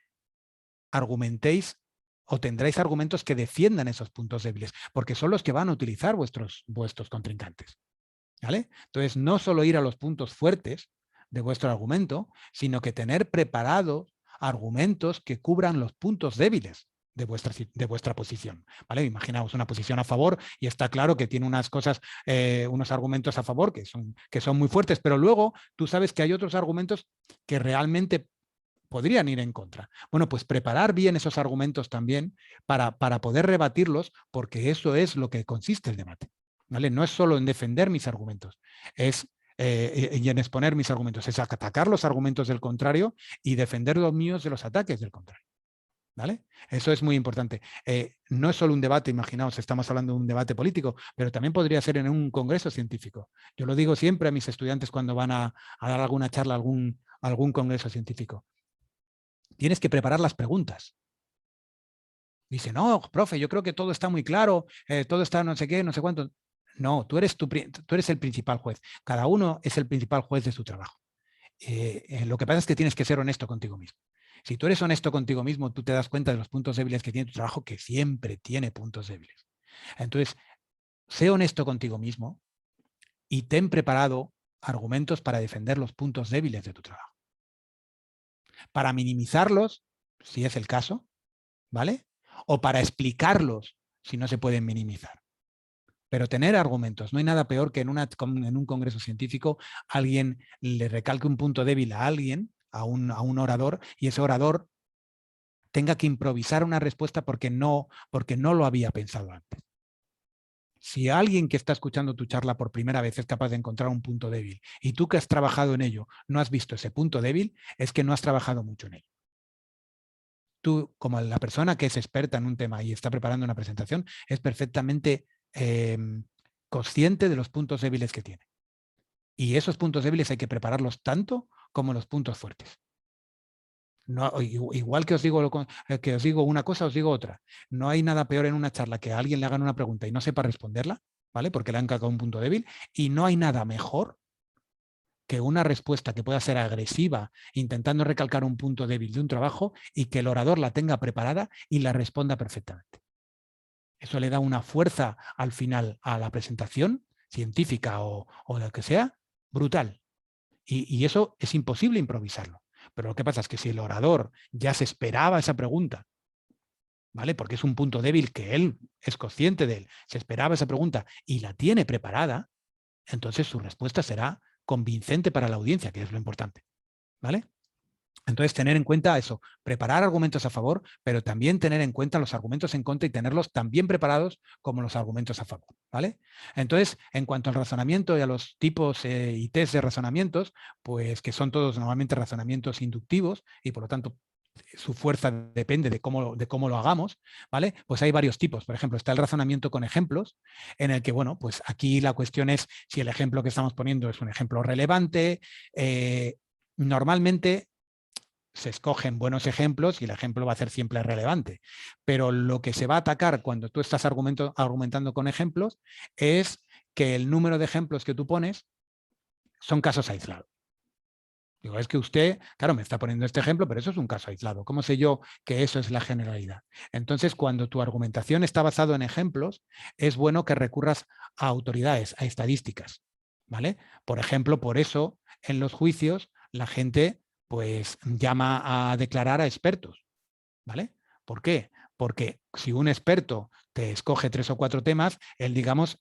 argumentéis o tendréis argumentos que defiendan esos puntos débiles, porque son los que van a utilizar vuestros contrincantes. ¿Vale? Entonces, no solo ir a los puntos fuertes de vuestro argumento, sino que tener preparados argumentos que cubran los puntos débiles de vuestra posición. ¿Vale? Imaginaos una posición a favor y está claro que tiene unas cosas, unos argumentos a favor que son muy fuertes, pero luego tú sabes que hay otros argumentos que realmente podrían ir en contra. Bueno, pues preparar bien esos argumentos también para poder rebatirlos, porque eso es lo que consiste el debate. ¿Vale? No es solo en defender mis argumentos, y en exponer mis argumentos, es atacar los argumentos del contrario y defender los míos de los ataques del contrario. ¿Vale? Eso es muy importante. No es solo un debate, imaginaos, estamos hablando de un debate político, pero también podría ser en un congreso científico. Yo lo digo siempre a mis estudiantes cuando van a dar alguna charla, algún congreso científico. Tienes que preparar las preguntas. Dice, no, profe, yo creo que todo está muy claro, todo está no sé qué, no sé cuánto. No, tú eres el principal juez. Cada uno es el principal juez de su trabajo. Lo que pasa es que tienes que ser honesto contigo mismo. Si tú eres honesto contigo mismo, tú te das cuenta de los puntos débiles que tiene tu trabajo, que siempre tiene puntos débiles. Entonces, sé honesto contigo mismo y ten preparado argumentos para defender los puntos débiles de tu trabajo. Para minimizarlos, si es el caso, ¿vale? O para explicarlos, si no se pueden minimizar. Pero tener argumentos. No hay nada peor que en un congreso científico alguien le recalque un punto débil a alguien, a un orador, y ese orador tenga que improvisar una respuesta porque no lo había pensado antes. Si alguien que está escuchando tu charla por primera vez es capaz de encontrar un punto débil y tú que has trabajado en ello no has visto ese punto débil, es que no has trabajado mucho en ello. Tú, como la persona que es experta en un tema y está preparando una presentación, es perfectamente consciente de los puntos débiles que tiene. Y esos puntos débiles hay que prepararlos tanto como los puntos fuertes. No, igual que os digo una cosa, os digo otra. No hay nada peor en una charla que a alguien le hagan una pregunta y no sepa responderla, ¿vale? Porque le han cagado un punto débil. Y no hay nada mejor que una respuesta que pueda ser agresiva, intentando recalcar un punto débil de un trabajo y que el orador la tenga preparada y la responda perfectamente. Eso le da una fuerza al final a la presentación científica o lo que sea, brutal. Y eso es imposible improvisarlo. Pero lo que pasa es que si el orador ya se esperaba esa pregunta, ¿vale? Porque es un punto débil que él es consciente de él, se esperaba esa pregunta y la tiene preparada, entonces su respuesta será convincente para la audiencia, que es lo importante. ¿Vale? Entonces, tener en cuenta eso, preparar argumentos a favor, pero también tener en cuenta los argumentos en contra y tenerlos tan bien preparados como los argumentos a favor, ¿vale? Entonces, en cuanto al razonamiento y a los tipos y test de razonamientos, pues que son todos normalmente razonamientos inductivos y por lo tanto su fuerza depende de cómo lo hagamos, ¿vale? Pues hay varios tipos. Por ejemplo, está el razonamiento con ejemplos, en el que, bueno, pues aquí la cuestión es si el ejemplo que estamos poniendo es un ejemplo relevante. Normalmente se escogen buenos ejemplos y el ejemplo va a ser siempre relevante. Pero lo que se va a atacar cuando tú estás argumentando con ejemplos es que el número de ejemplos que tú pones son casos aislados. Digo, es que usted, claro, me está poniendo este ejemplo, pero eso es un caso aislado. ¿Cómo sé yo que eso es la generalidad? Entonces, cuando tu argumentación está basada en ejemplos, es bueno que recurras a autoridades, a estadísticas, ¿vale? Por ejemplo, por eso en los juicios la gente pues llama a declarar a expertos, ¿vale? ¿Por qué? Porque si un experto te escoge 3 o 4 temas, él, digamos,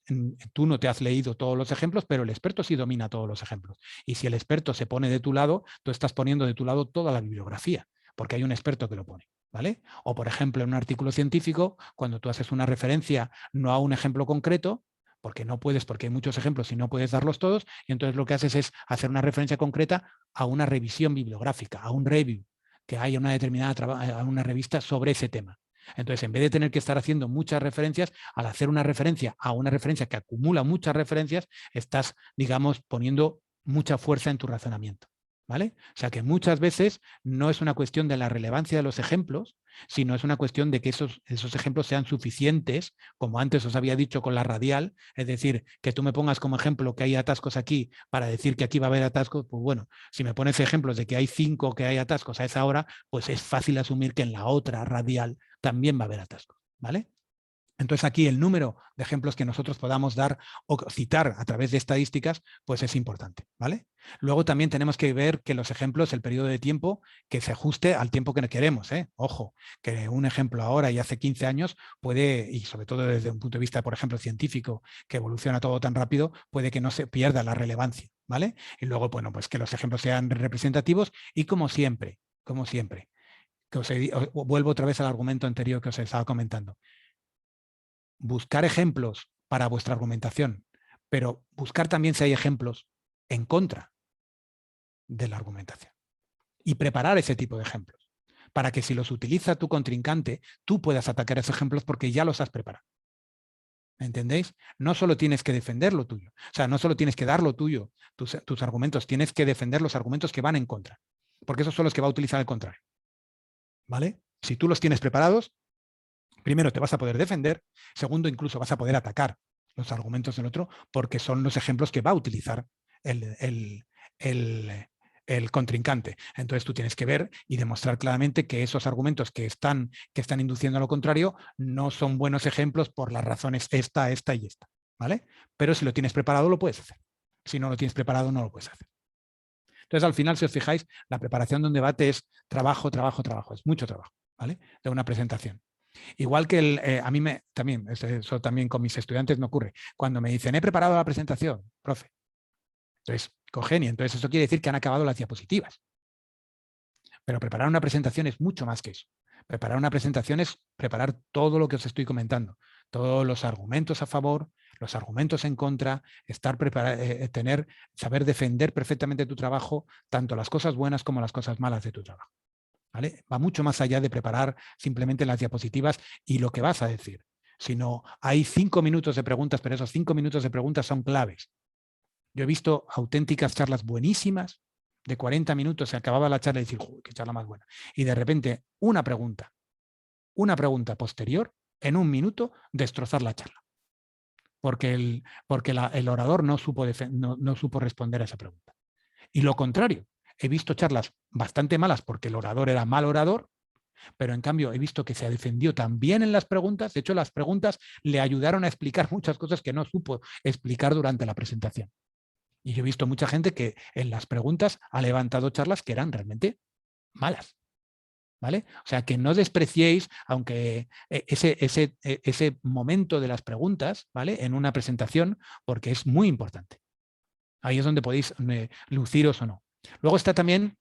tú no te has leído todos los ejemplos, pero el experto sí domina todos los ejemplos. Y si el experto se pone de tu lado, tú estás poniendo de tu lado toda la bibliografía, porque hay un experto que lo pone, ¿vale? O, por ejemplo, en un artículo científico, cuando tú haces una referencia no a un ejemplo concreto, porque no puedes, porque hay muchos ejemplos y no puedes darlos todos, y entonces lo que haces es hacer una referencia concreta a una revisión bibliográfica, a un review, que haya una determinada una revista sobre ese tema. Entonces, en vez de tener que estar haciendo muchas referencias, al hacer una referencia a una referencia que acumula muchas referencias, estás, digamos, poniendo mucha fuerza en tu razonamiento, ¿vale? O sea que muchas veces no es una cuestión de la relevancia de los ejemplos, sino es una cuestión de que esos ejemplos sean suficientes, como antes os había dicho con la radial, es decir, que tú me pongas como ejemplo que hay atascos aquí para decir que aquí va a haber atascos, pues bueno, si me pones ejemplos de que hay 5 que hay atascos a esa hora, pues es fácil asumir que en la otra radial también va a haber atascos, ¿vale? Entonces aquí el número de ejemplos que nosotros podamos dar o citar a través de estadísticas, pues es importante, ¿vale? Luego también tenemos que ver que los ejemplos, el periodo de tiempo, que se ajuste al tiempo que queremos, ¿eh? Ojo, que un ejemplo ahora y hace 15 años puede, y sobre todo desde un punto de vista, por ejemplo, científico, que evoluciona todo tan rápido, puede que no se pierda la relevancia, ¿vale? Y luego, bueno, pues que los ejemplos sean representativos y como siempre, que vuelvo otra vez al argumento anterior que os estaba comentando. Buscar ejemplos para vuestra argumentación, pero buscar también si hay ejemplos en contra de la argumentación. Y preparar ese tipo de ejemplos, para que si los utiliza tu contrincante, tú puedas atacar esos ejemplos porque ya los has preparado. ¿Entendéis? No solo tienes que defender lo tuyo, o sea, no solo tienes que dar lo tuyo, tus argumentos, tienes que defender los argumentos que van en contra, porque esos son los que va a utilizar el contrario. ¿Vale? Si tú los tienes preparados, primero te vas a poder defender, segundo incluso vas a poder atacar los argumentos del otro porque son los ejemplos que va a utilizar el contrincante. Entonces tú tienes que ver y demostrar claramente que esos argumentos que están induciendo a lo contrario no son buenos ejemplos por las razones esta y esta, ¿vale? Pero si lo tienes preparado lo puedes hacer. Si no lo tienes preparado no lo puedes hacer. Entonces al final, si os fijáis, la preparación de un debate es trabajo, es mucho trabajo, ¿vale? De una presentación. Igual que a mí también, eso también con mis estudiantes me ocurre. Cuando me dicen, he preparado la presentación, profe. Entonces, cogen y entonces eso quiere decir que han acabado las diapositivas. Pero preparar una presentación es mucho más que eso. Preparar una presentación es preparar todo lo que os estoy comentando. Todos los argumentos a favor, los argumentos en contra, saber defender perfectamente tu trabajo, tanto las cosas buenas como las cosas malas de tu trabajo. ¿Vale? Va mucho más allá de preparar simplemente las diapositivas y lo que vas a decir, sino hay 5 minutos de preguntas, pero esos 5 minutos de preguntas son claves. Yo he visto auténticas charlas buenísimas, de 40 minutos se acababa la charla y decir, qué charla más buena. Y de repente una pregunta posterior, en 1 minuto, destrozar la charla. Porque el orador no supo responder a esa pregunta. Y lo contrario, he visto charlas bastante malas porque el orador era mal orador, pero en cambio he visto que se defendió también en las preguntas. De hecho, las preguntas le ayudaron a explicar muchas cosas que no supo explicar durante la presentación. Y yo he visto mucha gente que en las preguntas ha levantado charlas que eran realmente malas. ¿Vale? O sea, que no despreciéis, aunque ese momento de las preguntas, ¿vale? En una presentación, porque es muy importante. Ahí es donde podéis luciros o no. Luego está también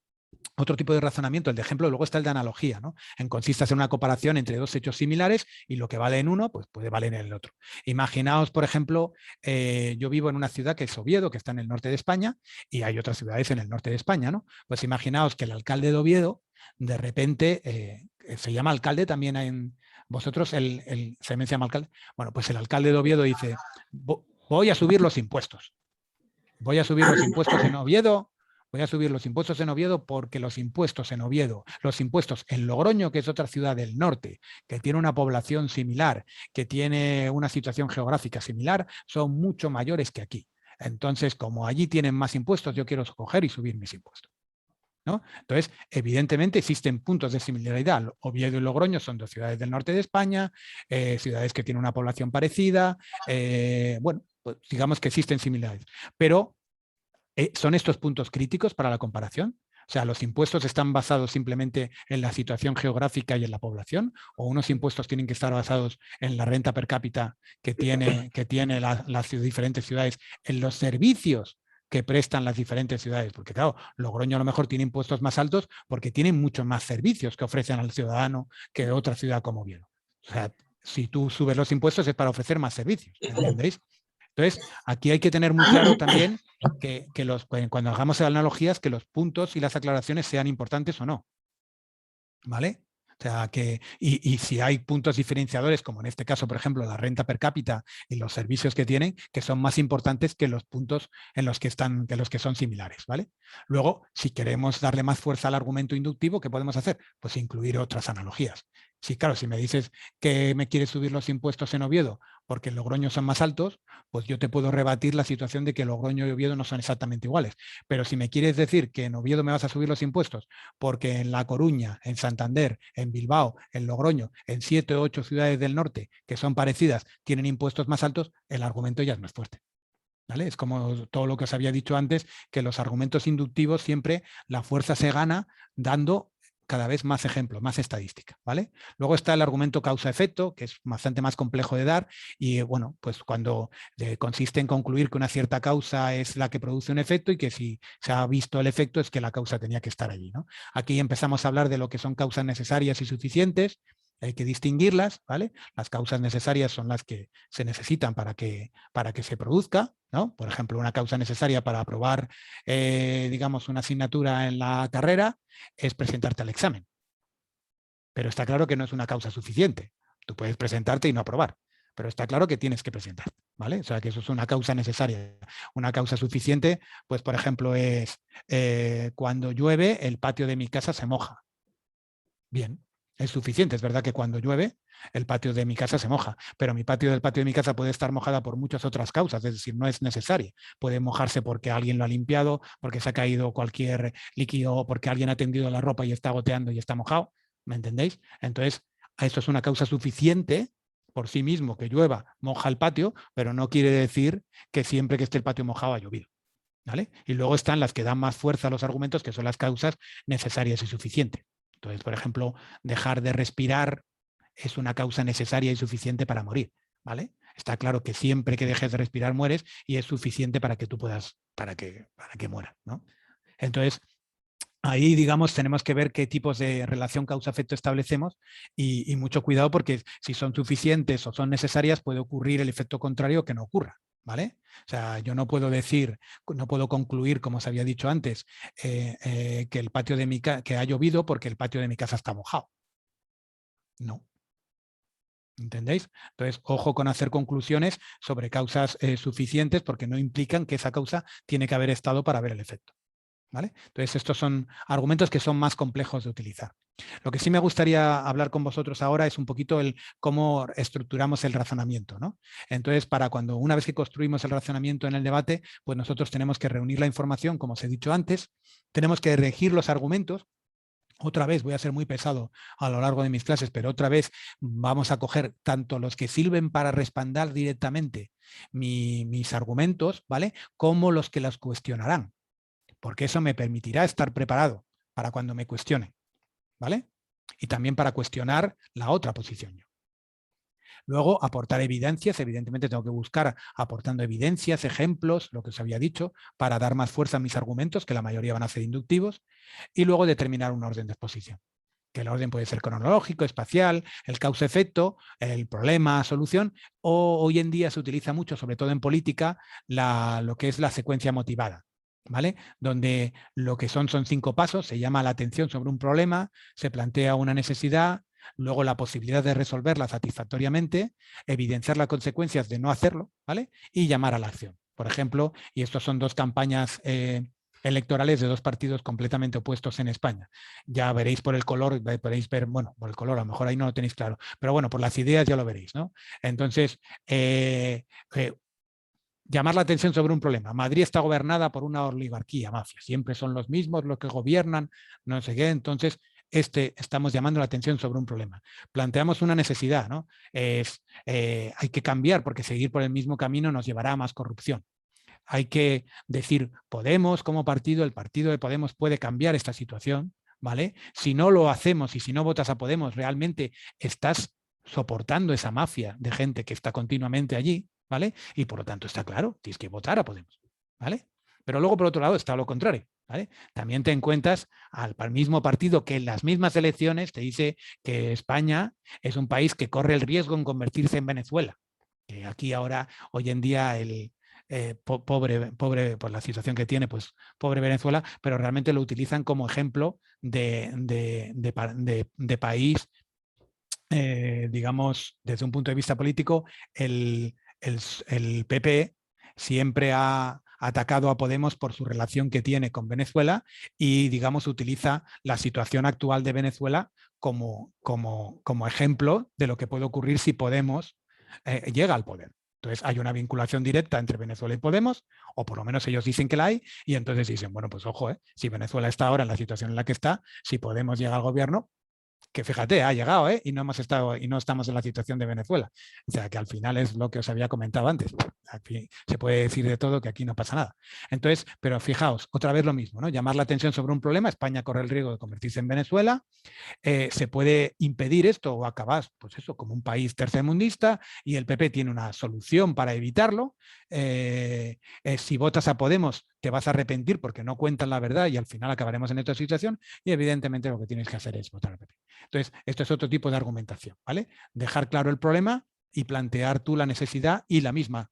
otro tipo de razonamiento, el de ejemplo, luego está el de analogía, ¿no? Consiste en una comparación entre dos hechos similares y lo que vale en uno, pues puede valer en el otro. Imaginaos, por ejemplo, yo vivo en una ciudad que es Oviedo, que está en el norte de España, y hay otras ciudades en el norte de España, ¿no? Pues imaginaos que el alcalde de Oviedo, de repente, se llama alcalde también en vosotros, se me llama alcalde. Bueno, pues el alcalde de Oviedo dice, voy a subir los impuestos. Voy a subir los impuestos en Oviedo. Voy a subir los impuestos en Oviedo porque los impuestos en Oviedo, los impuestos en Logroño, que es otra ciudad del norte, que tiene una población similar, que tiene una situación geográfica similar, son mucho mayores que aquí. Entonces, como allí tienen más impuestos, yo quiero coger y subir mis impuestos, ¿no? Entonces, evidentemente existen puntos de similaridad. Oviedo y Logroño son dos ciudades del norte de España, ciudades que tienen una población parecida, bueno, pues digamos que existen similaridades, pero ¿son estos puntos críticos para la comparación? O sea, ¿los impuestos están basados simplemente en la situación geográfica y en la población? ¿O unos impuestos tienen que estar basados en la renta per cápita que tiene las diferentes ciudades, en los servicios que prestan las diferentes ciudades? Porque claro, Logroño a lo mejor tiene impuestos más altos porque tienen muchos más servicios que ofrecen al ciudadano que otra ciudad como Oviedo. O sea, si tú subes los impuestos es para ofrecer más servicios, ¿entendéis? Entonces, aquí hay que tener muy claro también que cuando hagamos analogías, que los puntos y las aclaraciones sean importantes o no. ¿Vale? O sea, y si hay puntos diferenciadores, como en este caso, por ejemplo, la renta per cápita y los servicios que tienen, que son más importantes que los puntos en los que están, que los que son similares, ¿vale? Luego, si queremos darle más fuerza al argumento inductivo, ¿qué podemos hacer? Pues incluir otras analogías. Sí, claro, si me dices que me quieres subir los impuestos en Oviedo porque en Logroño son más altos, pues yo te puedo rebatir la situación de que Logroño y Oviedo no son exactamente iguales. Pero si me quieres decir que en Oviedo me vas a subir los impuestos porque en La Coruña, en Santander, en Bilbao, en Logroño, en 7 o 8 ciudades del norte que son parecidas, tienen impuestos más altos, el argumento ya es más fuerte. ¿Vale? Es como todo lo que os había dicho antes, que los argumentos inductivos siempre la fuerza se gana dando cada vez más ejemplos, más estadística, ¿vale? Luego está el argumento causa-efecto, que es bastante más complejo de dar y, bueno, pues cuando consiste en concluir que una cierta causa es la que produce un efecto y que si se ha visto el efecto es que la causa tenía que estar allí, ¿no? Aquí empezamos a hablar de lo que son causas necesarias y suficientes. Hay que distinguirlas, ¿vale? Las causas necesarias son las que se necesitan para que se produzca, ¿no? Por ejemplo, una causa necesaria para aprobar, digamos, una asignatura en la carrera es presentarte al examen. Pero está claro que no es una causa suficiente. Tú puedes presentarte y no aprobar, pero está claro que tienes que presentar, ¿vale? O sea, que eso es una causa necesaria. Una causa suficiente, pues, por ejemplo, es cuando llueve, el patio de mi casa se moja. Bien. Es suficiente, es verdad que cuando llueve el patio de mi casa se moja, pero el patio de mi casa puede estar mojada por muchas otras causas, es decir, no es necesaria. Puede mojarse porque alguien lo ha limpiado, porque se ha caído cualquier líquido, porque alguien ha tendido la ropa y está goteando y está mojado, ¿me entendéis? Entonces, eso es una causa suficiente por sí mismo, que llueva, moja el patio, pero no quiere decir que siempre que esté el patio mojado ha llovido. ¿Vale? Y luego están las que dan más fuerza a los argumentos, que son las causas necesarias y suficientes. Entonces, por ejemplo, dejar de respirar es una causa necesaria y suficiente para morir, ¿vale? Está claro que siempre que dejes de respirar mueres y es suficiente para que tú puedas, para que mueras, ¿no? Entonces, ahí, digamos, tenemos que ver qué tipos de relación causa-efecto establecemos y mucho cuidado porque si son suficientes o son necesarias puede ocurrir el efecto contrario que no ocurra. ¿Vale? O sea, yo no puedo decir, no puedo concluir, como os había dicho antes, que el patio de que ha llovido porque el patio de mi casa está mojado. No. ¿Entendéis? Entonces, ojo con hacer conclusiones sobre causas suficientes porque no implican que esa causa tiene que haber estado para ver el efecto. ¿Vale? Entonces, estos son argumentos que son más complejos de utilizar. Lo que sí me gustaría hablar con vosotros ahora es un poquito el cómo estructuramos el razonamiento, ¿no? Entonces, una vez que construimos el razonamiento en el debate, pues nosotros tenemos que reunir la información, como os he dicho antes, tenemos que regir los argumentos. Otra vez voy a ser muy pesado a lo largo de mis clases, pero otra vez vamos a coger tanto los que sirven para respaldar directamente mis argumentos, ¿vale? Como los que los cuestionarán, porque eso me permitirá estar preparado para cuando me cuestionen, ¿vale? Y también para cuestionar la otra posición. Luego, aportar evidencias. Evidentemente tengo que buscar aportando evidencias, ejemplos, lo que os había dicho, para dar más fuerza a mis argumentos, que la mayoría van a ser inductivos. Y luego determinar un orden de exposición, que el orden puede ser cronológico, espacial, el causa-efecto, el problema-solución, o hoy en día se utiliza mucho, sobre todo en política, lo que es la secuencia motivada, ¿vale? Donde lo que son 5 pasos, se llama la atención sobre un problema, se plantea una necesidad, luego la posibilidad de resolverla satisfactoriamente, evidenciar las consecuencias de no hacerlo, ¿vale? Y llamar a la acción. Por ejemplo, y estos son 2 campañas electorales de 2 partidos completamente opuestos en España. Ya veréis por el color, podéis ver, bueno, por el color, a lo mejor ahí no lo tenéis claro, pero bueno, por las ideas ya lo veréis, ¿no? Entonces, llamar la atención sobre un problema. Madrid está gobernada por una oligarquía, mafia, siempre son los mismos los que gobiernan, no sé qué, entonces estamos llamando la atención sobre un problema. Planteamos una necesidad, ¿no? Hay que cambiar porque seguir por el mismo camino nos llevará a más corrupción. Hay que decir, Podemos como partido, el partido de Podemos puede cambiar esta situación, ¿vale? Si no lo hacemos y si no votas a Podemos, realmente estás soportando esa mafia de gente que está continuamente allí, ¿vale? Y por lo tanto está claro, tienes que votar a Podemos, ¿vale? Pero luego, por otro lado, está lo contrario, ¿vale? También te encuentras al mismo partido que en las mismas elecciones te dice que España es un país que corre el riesgo en convertirse en Venezuela. Que aquí ahora, hoy en día, pobre por la situación que tiene, pues pobre Venezuela, pero realmente lo utilizan como ejemplo de país, digamos, desde un punto de vista político. El PP siempre ha atacado a Podemos por su relación que tiene con Venezuela y, digamos, utiliza la situación actual de Venezuela como ejemplo de lo que puede ocurrir si Podemos llega al poder. Entonces hay una vinculación directa entre Venezuela y Podemos, o por lo menos ellos dicen que la hay, y entonces dicen, bueno, pues ojo, si Venezuela está ahora en la situación en la que está, si Podemos llega al gobierno, que fíjate, ha llegado, y no estamos en la situación de Venezuela. O sea, que al final es lo que os había comentado antes. Aquí se puede decir de todo, que aquí no pasa nada. Entonces, pero fijaos, otra vez lo mismo, ¿no? Llamar la atención sobre un problema. España corre el riesgo de convertirse en Venezuela. Se puede impedir esto o acabar, pues eso, como un país tercermundista, y el PP tiene una solución para evitarlo. Si votas a Podemos te vas a arrepentir porque no cuentan la verdad y al final acabaremos en esta situación, y evidentemente lo que tienes que hacer es votar al PP. Entonces, esto es otro tipo de argumentación, ¿vale? Dejar claro el problema y plantear tú la necesidad y la misma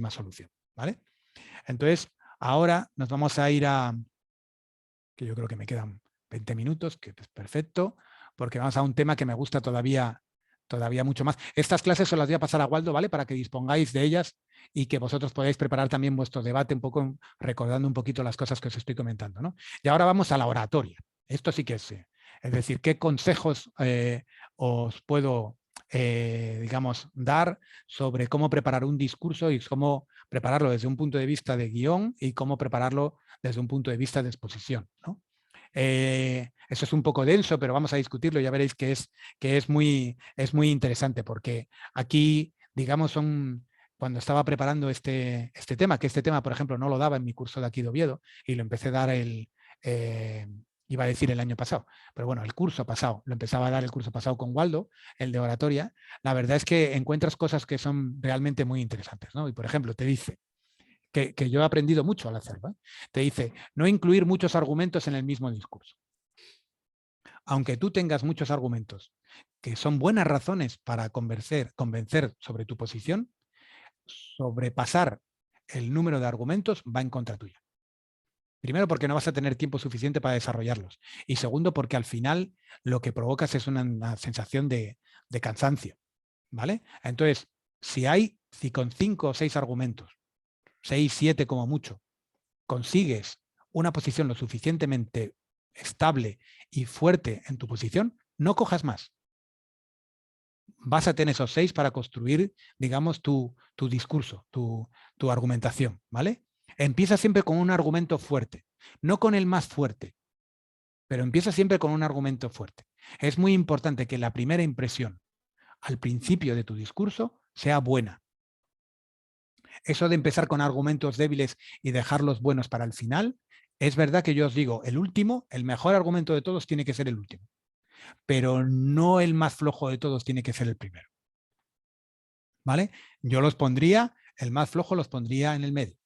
solución, ¿vale? Entonces, ahora nos vamos a ir a, que yo creo que me quedan 20 minutos, que es perfecto, porque vamos a un tema que me gusta todavía mucho más. Estas clases se las voy a pasar a Waldo, ¿vale? Para que dispongáis de ellas y que vosotros podáis preparar también vuestro debate un poco, recordando un poquito las cosas que os estoy comentando, ¿no? Y ahora vamos a la oratoria. Esto sí que es decir, qué consejos os puedo, digamos, dar sobre cómo preparar un discurso y cómo prepararlo desde un punto de vista de guión y cómo prepararlo desde un punto de vista de exposición, ¿no? Eso es un poco denso, pero vamos a discutirlo. Ya veréis que es muy interesante, porque aquí, digamos, cuando estaba preparando este tema, que este tema, por ejemplo, no lo daba en mi curso de aquí de Oviedo, y lo empecé a dar iba a decir el año pasado, pero bueno, el curso pasado, lo empezaba a dar el curso pasado con Waldo, el de oratoria. La verdad es que encuentras cosas que son realmente muy interesantes, ¿no? Y por ejemplo, te dice, que yo he aprendido mucho al hacerlo, te dice, no incluir muchos argumentos en el mismo discurso. Aunque tú tengas muchos argumentos que son buenas razones para convencer sobre tu posición, sobrepasar el número de argumentos va en contra tuya. Primero, porque no vas a tener tiempo suficiente para desarrollarlos. Y segundo, porque al final lo que provocas es una sensación de cansancio, ¿vale? Entonces, si con 5 o 6 argumentos, 6, 7 como mucho, consigues una posición lo suficientemente estable y fuerte en tu posición, no cojas más. Vas a tener esos 6 para construir, digamos, tu discurso, tu argumentación, ¿vale? Empieza siempre con un argumento fuerte, no con el más fuerte, pero empieza siempre con un argumento fuerte. Es muy importante que la primera impresión al principio de tu discurso sea buena. Eso de empezar con argumentos débiles y dejarlos buenos para el final, es verdad que yo os digo, el mejor argumento de todos tiene que ser el último, pero no el más flojo de todos tiene que ser el primero. ¿vale? Yo los pondría, el más flojo los pondría en el medio.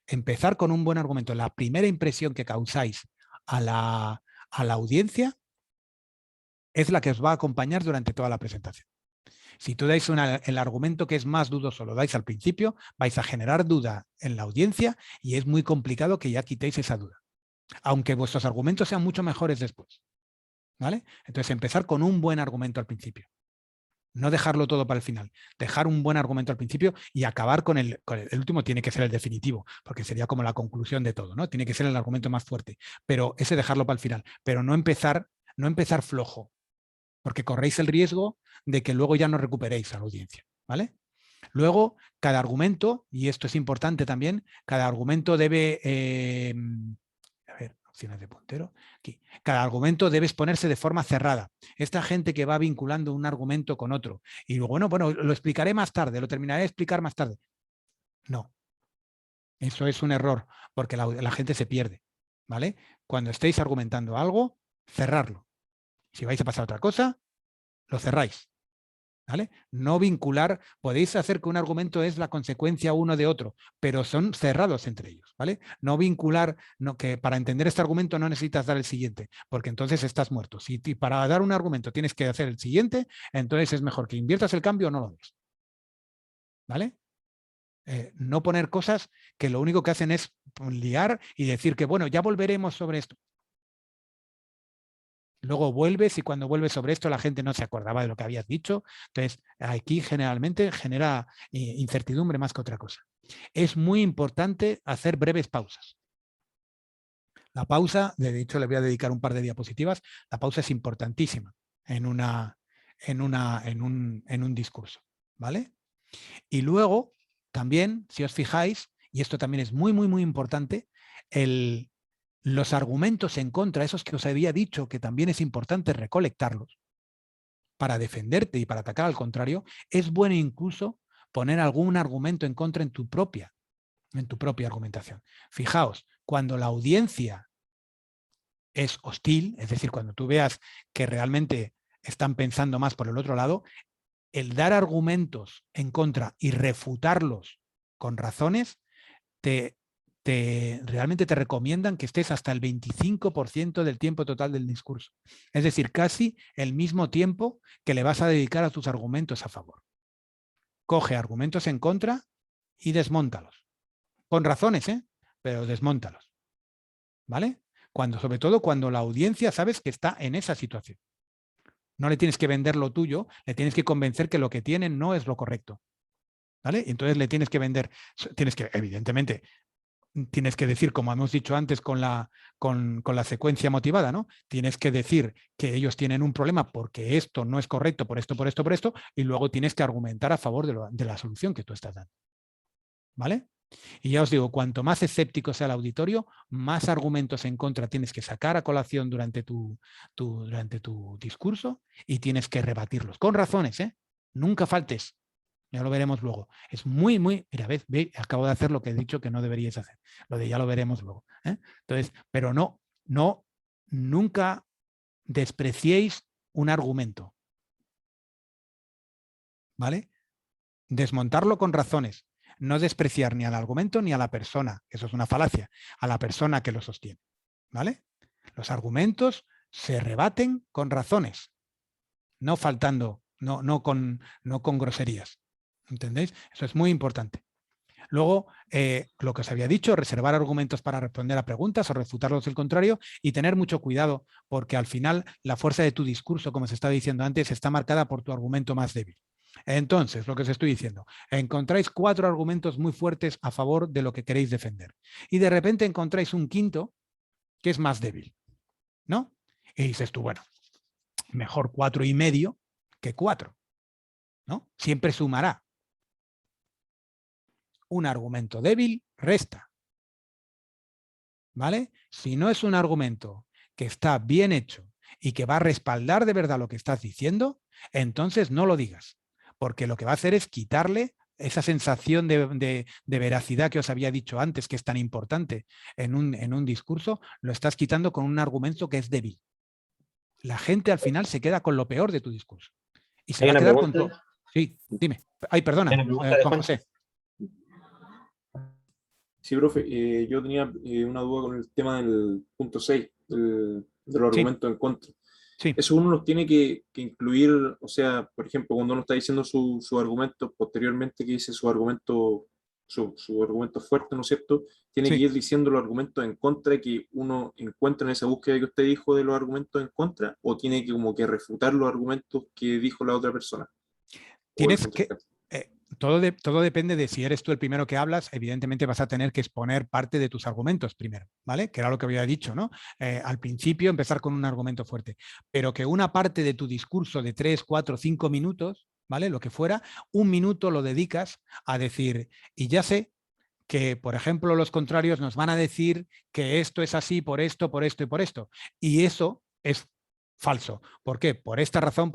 Empezar con un buen argumento. La primera impresión que causáis a la audiencia es la que os va a acompañar durante toda la presentación. Si tú dais el argumento que es más dudoso, lo dais al principio, vais a generar duda en la audiencia y es muy complicado que ya quitéis esa duda, aunque vuestros argumentos sean mucho mejores después, ¿vale? Entonces, empezar con un buen argumento al principio. No dejarlo todo para el final. Dejar un buen argumento al principio y acabar con el último tiene que ser el definitivo, porque sería como la conclusión de todo, ¿no? Tiene que ser el argumento más fuerte, pero ese dejarlo para el final, pero no empezar flojo, porque corréis el riesgo de que luego ya no recuperéis a la audiencia, ¿vale? Luego, cada argumento, y esto es importante también, cada argumento debe... a ver, opciones de puntero. Aquí. Cada argumento debe exponerse de forma cerrada. Esta gente que va vinculando un argumento con otro. Y luego, bueno, lo explicaré más tarde, lo terminaré de explicar más tarde. No. Eso es un error, porque la gente se pierde, ¿vale? Cuando estéis argumentando algo, cerrarlo. Si vais a pasar a otra cosa, lo cerráis. ¿Vale? No vincular, podéis hacer que un argumento es la consecuencia uno de otro, pero son cerrados entre ellos, ¿vale? No vincular, que para entender este argumento no necesitas dar el siguiente, porque entonces estás muerto. Si para dar un argumento tienes que hacer el siguiente, entonces es mejor que inviertas el cambio o no lo des. ¿Vale? No poner cosas que lo único que hacen es liar y decir que, bueno, ya volveremos sobre esto. Luego vuelves y cuando vuelves sobre esto la gente no se acordaba de lo que habías dicho. Entonces, aquí generalmente genera incertidumbre más que otra cosa. Es muy importante hacer breves pausas. La pausa, de hecho le voy a dedicar un par de diapositivas, la pausa es importantísima en un discurso, ¿vale? Y luego, también, si os fijáis, y esto también es muy, muy, muy importante, los argumentos en contra, esos que os había dicho que también es importante recolectarlos para defenderte y para atacar al contrario, es bueno incluso poner algún argumento en contra en tu propia argumentación. Fijaos, cuando la audiencia es hostil, es decir, cuando tú veas que realmente están pensando más por el otro lado, el dar argumentos en contra y refutarlos con razones realmente te recomiendan que estés hasta el 25% del tiempo total del discurso. Es decir, casi el mismo tiempo que le vas a dedicar a tus argumentos a favor. Coge argumentos en contra y desmóntalos. Con razones, pero desmóntalos. ¿Vale? Sobre todo cuando la audiencia sabes que está en esa situación. No le tienes que vender lo tuyo, le tienes que convencer que lo que tienen no es lo correcto. ¿Vale? Y entonces le tienes que vender, evidentemente, tienes que decir, como hemos dicho antes con la secuencia motivada, ¿no? Tienes que decir que ellos tienen un problema porque esto no es correcto por esto, por esto, por esto, y luego tienes que argumentar a favor de la solución que tú estás dando. ¿Vale? Y ya os digo, cuanto más escéptico sea el auditorio, más argumentos en contra tienes que sacar a colación durante tu discurso y tienes que rebatirlos. Con razones, Nunca faltes. Ya lo veremos luego. Es muy, muy... Mira, ve, acabo de hacer lo que he dicho que no deberíais hacer. Lo de ya lo veremos luego. Entonces, pero nunca despreciéis un argumento. ¿Vale? Desmontarlo con razones. No despreciar ni al argumento ni a la persona. Eso es una falacia. A la persona que lo sostiene. ¿Vale? Los argumentos se rebaten con razones. No faltando, no con groserías. ¿Entendéis? Eso es muy importante. Luego, lo que os había dicho, reservar argumentos para responder a preguntas o refutarlos del contrario y tener mucho cuidado porque al final la fuerza de tu discurso, como se estaba diciendo antes, está marcada por tu argumento más débil. Entonces, lo que os estoy diciendo, encontráis 4 argumentos muy fuertes a favor de lo que queréis defender y de repente encontráis un quinto que es más débil, ¿no? Y dices tú, bueno, mejor 4,5 que 4, ¿no? Siempre sumará. Un argumento débil resta. ¿Vale? Si no es un argumento que está bien hecho y que va a respaldar de verdad lo que estás diciendo, entonces no lo digas, porque lo que va a hacer es quitarle esa sensación de veracidad que os había dicho antes, que es tan importante en un discurso, lo estás quitando con un argumento que es débil. La gente al final se queda con lo peor de tu discurso. Y se va a quedar con todo. Sí, dime. Ay, perdona, Hay una pregunta de Juan Juan. José. Sí, profe, yo tenía una duda con el tema del punto 6, de los Sí, argumentos en contra. sí. Eso uno los tiene que incluir, o sea, por ejemplo, cuando uno está diciendo su argumento, posteriormente que dice su argumento fuerte, ¿no es cierto? Tiene que Sí. ir diciendo los argumentos en contra que uno encuentra en esa búsqueda que usted dijo de los argumentos en contra, o tiene que como que refutar los argumentos que dijo la otra persona. O el Tienes que, contrincante. todo depende de si eres tú el primero que hablas, evidentemente vas a tener que exponer parte de tus argumentos primero, ¿vale? Que era lo que había dicho, ¿no? Al principio empezar con un argumento fuerte, pero que una parte de tu discurso de 3, 4, 5 minutos, ¿vale? Lo que fuera, 1 minuto lo dedicas a decir, y ya sé que, por ejemplo, los contrarios nos van a decir que esto es así por esto, por esto y por esto. Y eso es falso. ¿Por qué? Por esta razón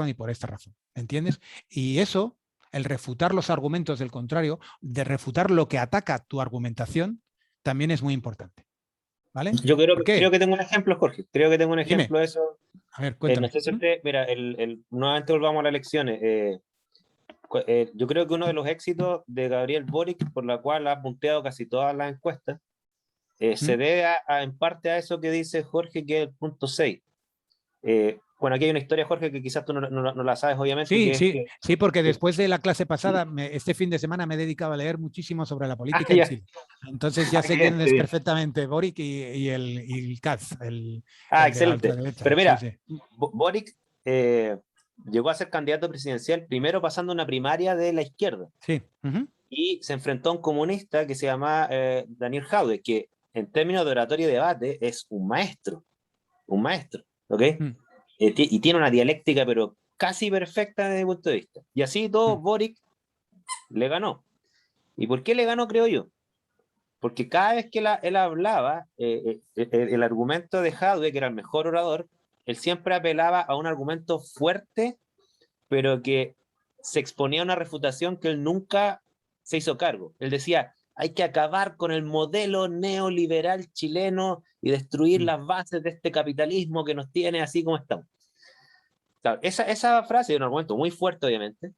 y por esta razón. ¿Entiendes? Y eso, el refutar los argumentos del contrario, de refutar lo que ataca tu argumentación, también es muy importante. ¿Vale? Yo ¿Por qué? creo que tengo un ejemplo, Jorge. Creo que tengo un Dime. ejemplo de eso. A ver, No cuéntame. sé si usted, mira, nuevamente volvamos a las elecciones. Yo creo que uno de los éxitos de Gabriel Boric, por la cual ha punteado casi todas las encuestas, se debe en parte a eso que dice Jorge, que es el punto 6. Bueno, aquí hay una historia, Jorge, que quizás tú no la sabes, obviamente. Sí, que es sí, que, sí, porque después de la clase pasada, este fin de semana me he dedicado a leer muchísimo sobre la política en ya. Chile. Entonces ya sé quién es perfectamente Boric y el Katz, el de la excelente. ultraderecha. Pero mira, Sí, sí. Boric llegó a ser candidato presidencial primero pasando una primaria de la izquierda. Sí. Uh-huh. Y se enfrentó a un comunista que se llama Daniel Jaude, que en términos de oratorio y debate es un maestro, ¿ok? Y tiene una dialéctica, pero casi perfecta desde mi punto de vista. Y así todo, Boric le ganó. ¿Y por qué le ganó, creo yo? Porque cada vez que él hablaba, el argumento de Jaude, que era el mejor orador, él siempre apelaba a un argumento fuerte, pero que se exponía a una refutación que él nunca se hizo cargo. Él decía, hay que acabar con el modelo neoliberal chileno y destruir las bases de este capitalismo que nos tiene así como estamos. Claro, esa frase es un argumento muy fuerte, obviamente.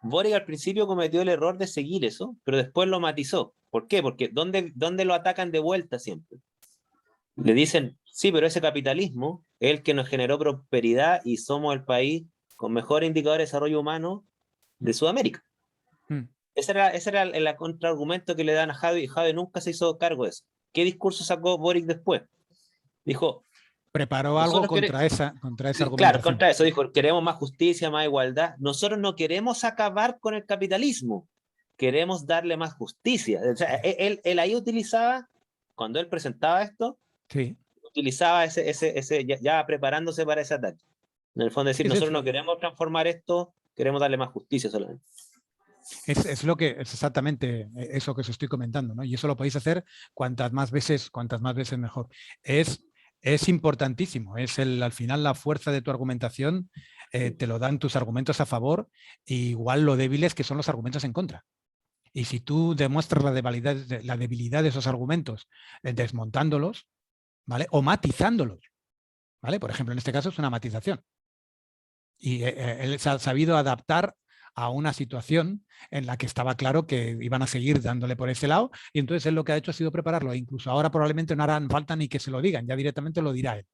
Boric al principio cometió el error de seguir eso, pero después lo matizó. ¿Por qué? Porque ¿dónde lo atacan de vuelta siempre? Le dicen, sí, pero ese capitalismo es el que nos generó prosperidad y somos el país con mejores indicadores de desarrollo humano de Sudamérica. Ese era el contraargumento que le dan a Jaude, y Jaude nunca se hizo cargo de eso. ¿Qué discurso sacó Boric después? Dijo... Preparó algo contra esa argumentación. Claro, contra eso. Dijo, queremos más justicia, más igualdad. Nosotros no queremos acabar con el capitalismo. Queremos darle más justicia. O sea, él ahí utilizaba, cuando él presentaba esto, sí, utilizaba ya preparándose para ese ataque. En el fondo decir, nosotros no queremos transformar esto, queremos darle más justicia solamente. Es exactamente eso que os estoy comentando, ¿no? Y eso lo podéis hacer cuantas más veces mejor. Es importantísimo, al final la fuerza de tu argumentación te lo dan tus argumentos a favor, e igual lo débiles que son los argumentos en contra. Y si tú demuestras la debilidad de esos argumentos desmontándolos, ¿vale? O matizándolos, ¿vale? Por ejemplo, en este caso es una matización. Y él se ha sabido adaptar a una situación en la que estaba claro que iban a seguir dándole por ese lado, y entonces él lo que ha hecho ha sido prepararlo, e incluso ahora probablemente no harán falta ni que se lo digan, ya directamente lo dirá él.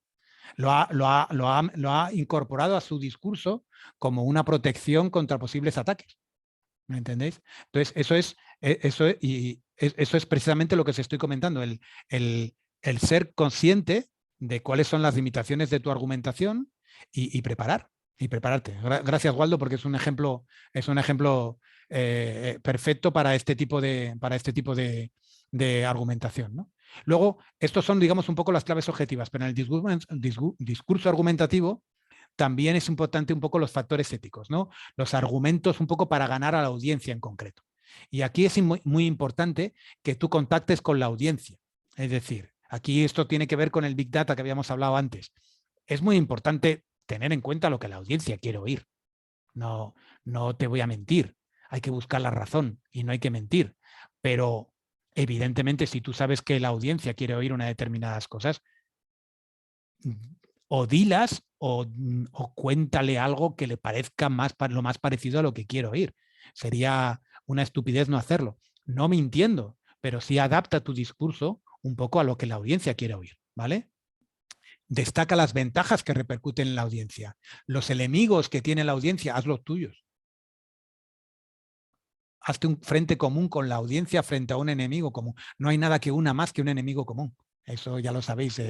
Lo ha incorporado a su discurso como una protección contra posibles ataques. ¿Me entendéis? Entonces, eso es precisamente lo que os estoy comentando, el ser consciente de cuáles son las limitaciones de tu argumentación y prepararte. Gracias, Waldo, porque es un ejemplo perfecto para este tipo de argumentación, ¿no? Luego, estos son, digamos, un poco las claves objetivas, pero en el discurso argumentativo también es importante un poco los factores éticos, ¿no? Los argumentos un poco para ganar a la audiencia en concreto. Y aquí es muy importante que tú contactes con la audiencia. Es decir, aquí esto tiene que ver con el Big Data que habíamos hablado antes. Es muy importante tener en cuenta lo que la audiencia quiere oír. No te voy a mentir. Hay que buscar la razón y no hay que mentir. Pero evidentemente, si tú sabes que la audiencia quiere oír unas determinadas cosas, o dilas o cuéntale algo que le parezca lo más parecido a lo que quiero oír. Sería una estupidez no hacerlo. No mintiendo, pero sí adapta tu discurso un poco a lo que la audiencia quiere oír, ¿vale? Destaca las ventajas que repercuten en la audiencia. Los enemigos que tiene la audiencia, haz los tuyos. Hazte un frente común con la audiencia frente a un enemigo común. No hay nada que una más que un enemigo común. Eso ya lo sabéis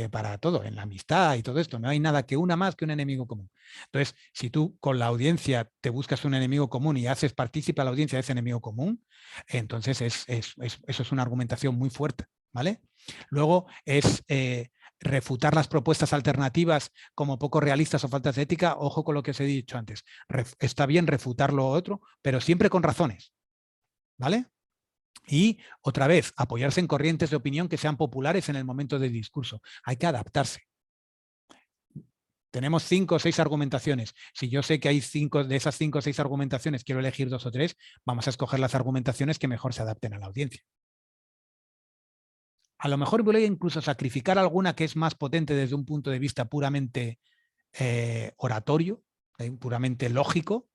para todo, en la amistad y todo esto. No hay nada que una más que un enemigo común. Entonces, si tú con la audiencia te buscas un enemigo común y haces partícipe a la audiencia de ese enemigo común, entonces eso es una argumentación muy fuerte, ¿vale? Luego es refutar las propuestas alternativas como poco realistas o faltas de ética. Ojo con lo que os he dicho antes. Está bien refutar lo otro, pero siempre con razones, ¿vale? Y otra vez, apoyarse en corrientes de opinión que sean populares en el momento del discurso. Hay que adaptarse. Tenemos 5 o 6 argumentaciones. Si yo sé que hay 5 de esas 5 o 6 argumentaciones, quiero elegir 2 o 3, vamos a escoger las argumentaciones que mejor se adapten a la audiencia. A lo mejor voy a incluso sacrificar alguna que es más potente desde un punto de vista puramente oratorio, puramente lógico.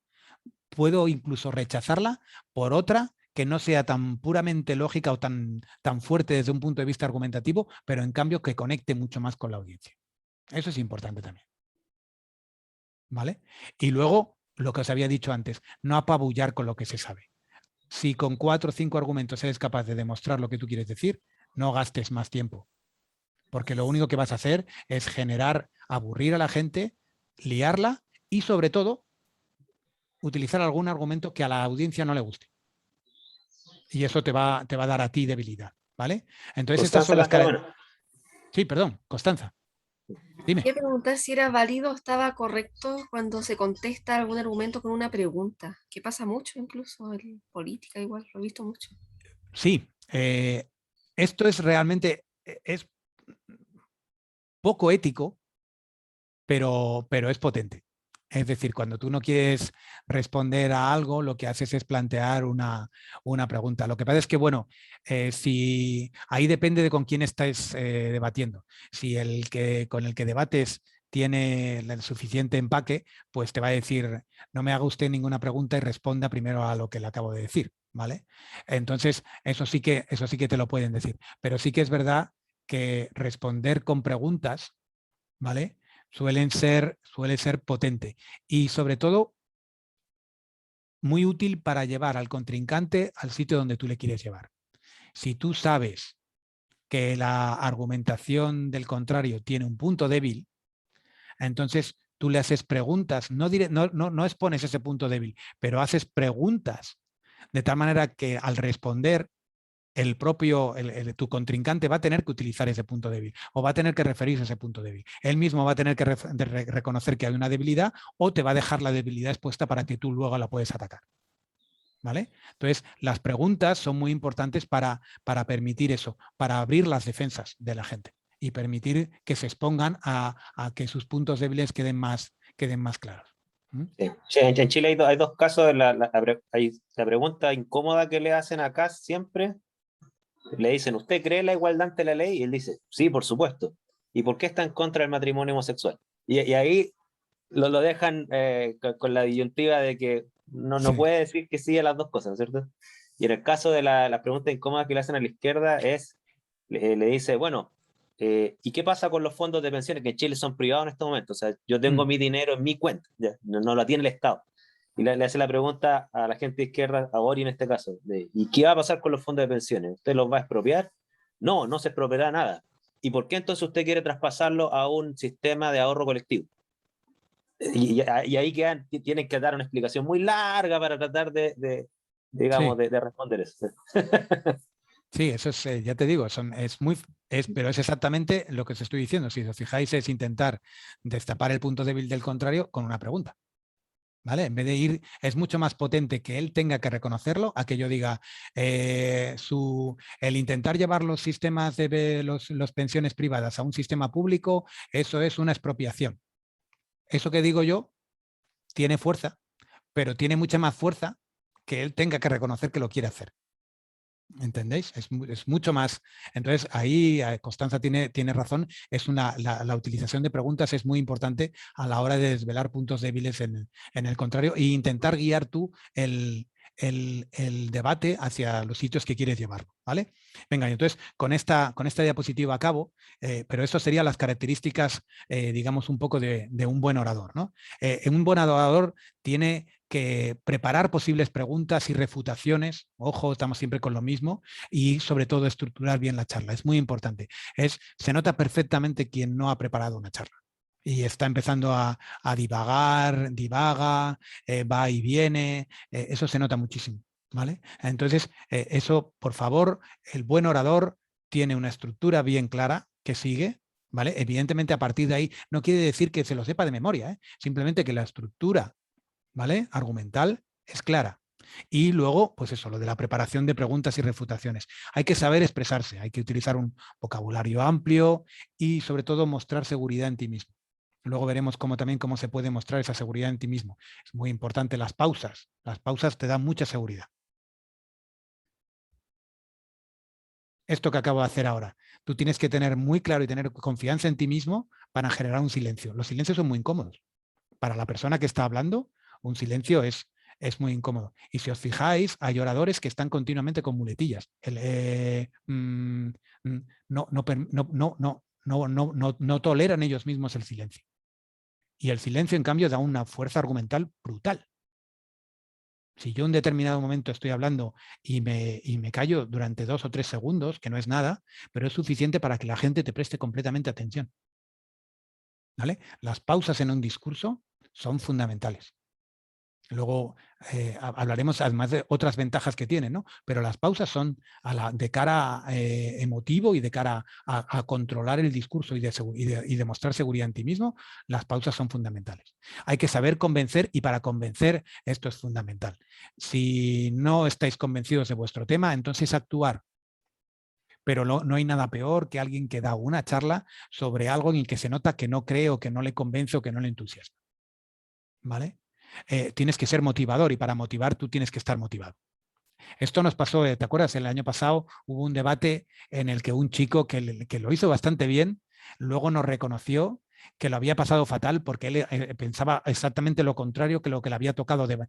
Puedo incluso rechazarla por otra que no sea tan puramente lógica o tan fuerte desde un punto de vista argumentativo, pero en cambio que conecte mucho más con la audiencia. Eso es importante también. ¿Vale? Y luego, lo que os había dicho antes, no apabullar con lo que se sabe. Si con 4 o 5 argumentos eres capaz de demostrar lo que tú quieres decir, no gastes más tiempo. Porque lo único que vas a hacer es aburrir a la gente, liarla y sobre todo utilizar algún argumento que a la audiencia no le guste. Y eso te va a dar a ti debilidad, ¿vale? Entonces estas son las características. Sí, perdón, Constanza. Dime. Quería preguntar si era válido o estaba correcto cuando se contesta algún argumento con una pregunta, que pasa mucho incluso en política, igual, lo he visto mucho. Sí, esto es realmente, es poco ético, pero es potente. Es decir, cuando tú no quieres responder a algo, lo que haces es plantear una pregunta. Lo que pasa es que, bueno, si ahí depende de con quién estés debatiendo. Si con el que debates tiene el suficiente empaque, pues te va a decir, no me haga usted ninguna pregunta y responda primero a lo que le acabo de decir, ¿vale? Entonces, eso sí que te lo pueden decir. Pero sí que es verdad que responder con preguntas, ¿vale? Suele ser potente y sobre todo muy útil para llevar al contrincante al sitio donde tú le quieres llevar. Si tú sabes que la argumentación del contrario tiene un punto débil, entonces tú le haces preguntas, no expones ese punto débil, pero haces preguntas de tal manera que al responder tu contrincante va a tener que utilizar ese punto débil o va a tener que referirse a ese punto débil. Él mismo va a tener que reconocer que hay una debilidad o te va a dejar la debilidad expuesta para que tú luego la puedes atacar. ¿Vale? Entonces, las preguntas son muy importantes para permitir eso, para abrir las defensas de la gente y permitir que se expongan a que sus puntos débiles queden más claros. Sí. En Chile hay dos casos. La pregunta incómoda que le hacen acá siempre. Le dicen, ¿usted cree la igualdad ante la ley? Y él dice, sí, por supuesto. ¿Y por qué está en contra del matrimonio homosexual? Y ahí lo dejan con la disyuntiva de que no puede decir que sí a las dos cosas, ¿no es cierto? Y en el caso de la pregunta incómoda que le hacen a la izquierda le dice, bueno, ¿y qué pasa con los fondos de pensiones que en Chile son privados en este momento? O sea, yo tengo mi dinero en mi cuenta, ya, no lo tiene el Estado. Y le hace la pregunta a la gente de izquierda, a Bori en este caso, ¿y qué va a pasar con los fondos de pensiones? ¿Usted los va a expropiar? No se expropiará nada. ¿Y por qué entonces usted quiere traspasarlo a un sistema de ahorro colectivo? Y ahí tienen que dar una explicación muy larga para tratar de responder eso. Sí, eso es, ya te digo, pero es exactamente lo que os estoy diciendo. Si os fijáis, es intentar destapar el punto débil del contrario con una pregunta. ¿Vale? En vez de es mucho más potente que él tenga que reconocerlo a que yo diga el intentar llevar los sistemas de las pensiones privadas a un sistema público, eso es una expropiación. Eso que digo yo tiene fuerza, pero tiene mucha más fuerza que él tenga que reconocer que lo quiere hacer. ¿Entendéis? Es mucho más. Entonces, ahí Constanza tiene razón. La utilización de preguntas es muy importante a la hora de desvelar puntos débiles en el contrario e intentar guiar tú el debate hacia los sitios que quieres llevarlo. ¿Vale? Venga, y entonces con esta diapositiva acabo, pero eso serían las características, digamos, un poco de un buen orador, ¿no? Un buen orador tiene que preparar posibles preguntas y refutaciones, ojo, estamos siempre con lo mismo, y sobre todo estructurar bien la charla, es muy importante. Se nota perfectamente quien no ha preparado una charla y está empezando a divaga, va y viene, eso se nota muchísimo, ¿vale? Entonces, eso, por favor, el buen orador tiene una estructura bien clara que sigue, ¿vale? Evidentemente, a partir de ahí, no quiere decir que se lo sepa de memoria, simplemente que la estructura, ¿vale?, argumental es clara. Y luego, pues eso, lo de la preparación de preguntas y refutaciones. Hay que saber expresarse, hay que utilizar un vocabulario amplio y sobre todo mostrar seguridad en ti mismo. Luego veremos también cómo se puede mostrar esa seguridad en ti mismo. Es muy importante las pausas. Las pausas te dan mucha seguridad. Esto que acabo de hacer ahora. Tú tienes que tener muy claro y tener confianza en ti mismo para generar un silencio. Los silencios son muy incómodos. Para la persona que está hablando, un silencio es muy incómodo. Y si os fijáis, hay oradores que están continuamente con muletillas. No toleran ellos mismos el silencio. Y el silencio, en cambio, da una fuerza argumental brutal. Si yo en un determinado momento estoy hablando y me callo durante 2 o 3 segundos, que no es nada, pero es suficiente para que la gente te preste completamente atención. ¿Vale? Las pausas en un discurso son fundamentales. Luego hablaremos además de otras ventajas que tienen, ¿no? Pero las pausas son de cara emotivo y de cara a controlar el discurso y de mostrar seguridad en ti mismo, las pausas son fundamentales. Hay que saber convencer y para convencer esto es fundamental. Si no estáis convencidos de vuestro tema, entonces actuar. Pero no hay nada peor que alguien que da una charla sobre algo en el que se nota que no cree o que no le convence o que no le entusiasma. ¿Vale? Tienes que ser motivador y para motivar tú tienes que estar motivado. Esto nos pasó, ¿te acuerdas? El año pasado hubo un debate en el que un chico que lo hizo bastante bien, luego nos reconoció que lo había pasado fatal porque él pensaba exactamente lo contrario que lo que le había tocado debatir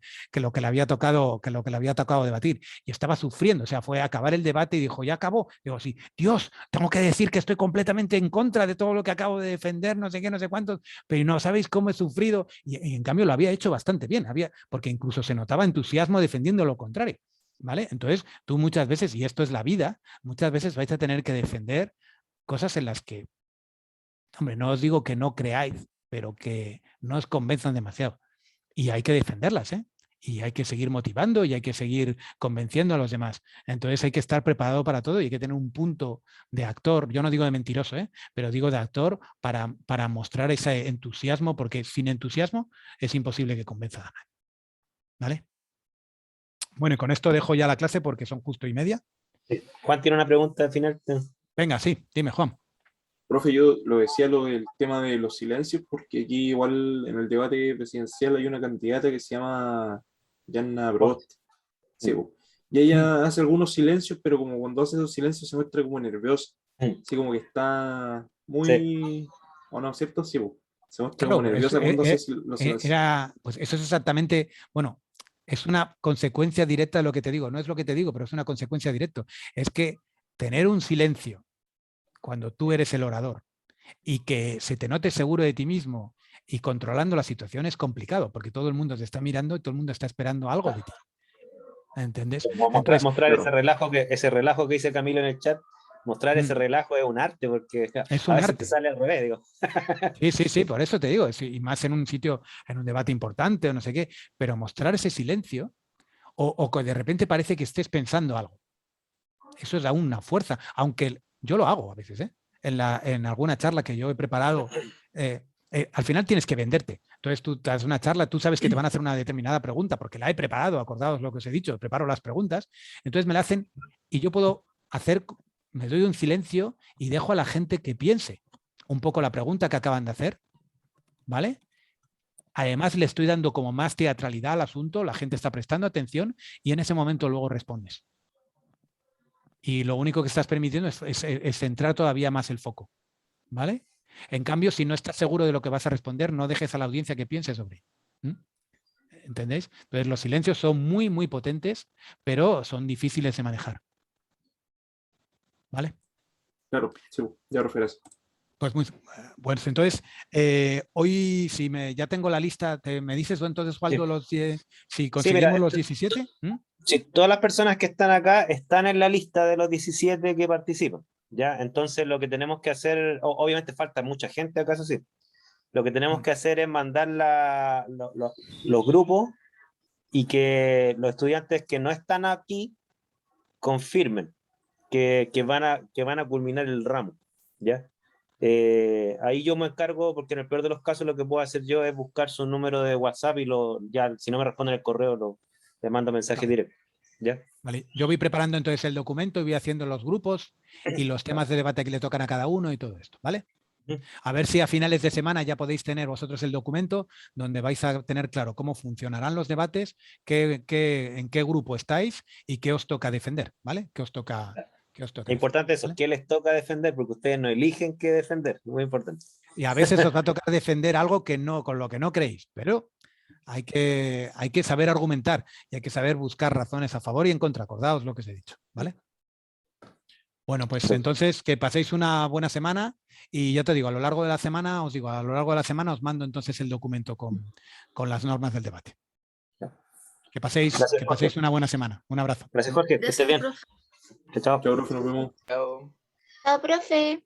y estaba sufriendo, o sea, fue a acabar el debate y dijo, ¿ya acabó? Digo, sí, Dios, tengo que decir que estoy completamente en contra de todo lo que acabo de defender, no sé qué, no sé cuántos, pero no sabéis cómo he sufrido y en cambio lo había hecho bastante bien, porque incluso se notaba entusiasmo defendiendo lo contrario. ¿Vale? Entonces, tú muchas veces, y esto es la vida, muchas veces vais a tener que defender cosas en las que, hombre, no os digo que no creáis, pero que no os convenzan demasiado. Y hay que defenderlas, ¿eh? Y hay que seguir motivando y hay que seguir convenciendo a los demás. Entonces hay que estar preparado para todo y hay que tener un punto de actor, yo no digo de mentiroso, pero digo de actor para mostrar ese entusiasmo, porque sin entusiasmo es imposible que convenza a nadie. ¿Vale? Bueno, y con esto dejo ya la clase porque son justo y media. Sí. Juan tiene una pregunta al final. Venga, sí, dime, Juan. Profe, yo lo decía lo del tema de los silencios, porque aquí igual en el debate presidencial hay una candidata que se llama Jana Brost. Sí, y ella hace algunos silencios, pero como cuando hace esos silencios se muestra como nerviosa. Así como que está muy... ¿O no, cierto? Sí, se muestra como nerviosa cuando hace los silencios. Pues eso es exactamente, bueno, es una consecuencia directa de lo que te digo. No es lo que te digo, pero es una consecuencia directa. Es que tener un silencio cuando tú eres el orador y que se te note seguro de ti mismo y controlando la situación es complicado, porque todo el mundo te está mirando y todo el mundo está esperando algo de ti. ¿Entendés? Entonces, mostrar claro, ese relajo que dice Camilo en el chat, mostrar ese relajo es un arte, porque es un a veces arte. te sale al revés, digo. Sí, por eso te digo, y más en un sitio, en un debate importante o no sé qué, pero mostrar ese silencio o que de repente parece que estés pensando algo. Eso da una fuerza, aunque yo lo hago a veces, en alguna charla que yo he preparado, al final tienes que venderte. Entonces tú das una charla, tú sabes que te van a hacer una determinada pregunta porque la he preparado, acordaos lo que os he dicho, preparo las preguntas, entonces me la hacen y yo puedo me doy un silencio y dejo a la gente que piense un poco la pregunta que acaban de hacer, ¿vale? Además le estoy dando como más teatralidad al asunto, la gente está prestando atención y en ese momento luego respondes. Y lo único que estás permitiendo es centrar todavía más el foco, ¿vale? En cambio, si no estás seguro de lo que vas a responder, no dejes a la audiencia que piense sobre ello. ¿Entendéis? Entonces, los silencios son muy, muy potentes, pero son difíciles de manejar. ¿Vale? Claro, sí, ya refieres. Pues muy bueno. Entonces, hoy, si ya tengo la lista, ¿me dices entonces, Waldo, si conseguimos mira, los 17? Sí, todas las personas que están acá están en la lista de los 17 que participan, ¿ya? Entonces lo que tenemos que hacer, obviamente falta mucha gente acá, eso sí. Lo que tenemos que hacer es mandar los grupos y que los estudiantes que no están aquí confirmen que van a culminar el ramo, ¿ya? Ahí yo me encargo, porque en el peor de los casos lo que puedo hacer yo es buscar su número de WhatsApp y ya, si no me responden el correo, le mando mensaje directo, ¿ya? Vale. Yo voy preparando entonces el documento y voy haciendo los grupos y los temas de debate que le tocan a cada uno y todo esto, ¿vale? A ver si a finales de semana ya podéis tener vosotros el documento donde vais a tener claro cómo funcionarán los debates, en qué grupo estáis y qué os toca defender, ¿vale? ¿Qué os toca? Es importante eso, ¿vale? ¿qué les toca defender? Porque ustedes no eligen qué defender, muy importante. Y a veces os va a tocar defender algo con lo que no creéis, pero hay que saber argumentar y hay que saber buscar razones a favor y en contra. Acordaos lo que os he dicho, ¿vale? Bueno, pues entonces que paséis una buena semana y ya te digo, a lo largo de la semana os mando entonces el documento con las normas del debate. Que paséis una buena semana. Un abrazo. Gracias, Jorge. Que estés bien. profe. Chao. Chao, profe, nos vemos. Chao. Chao, profe.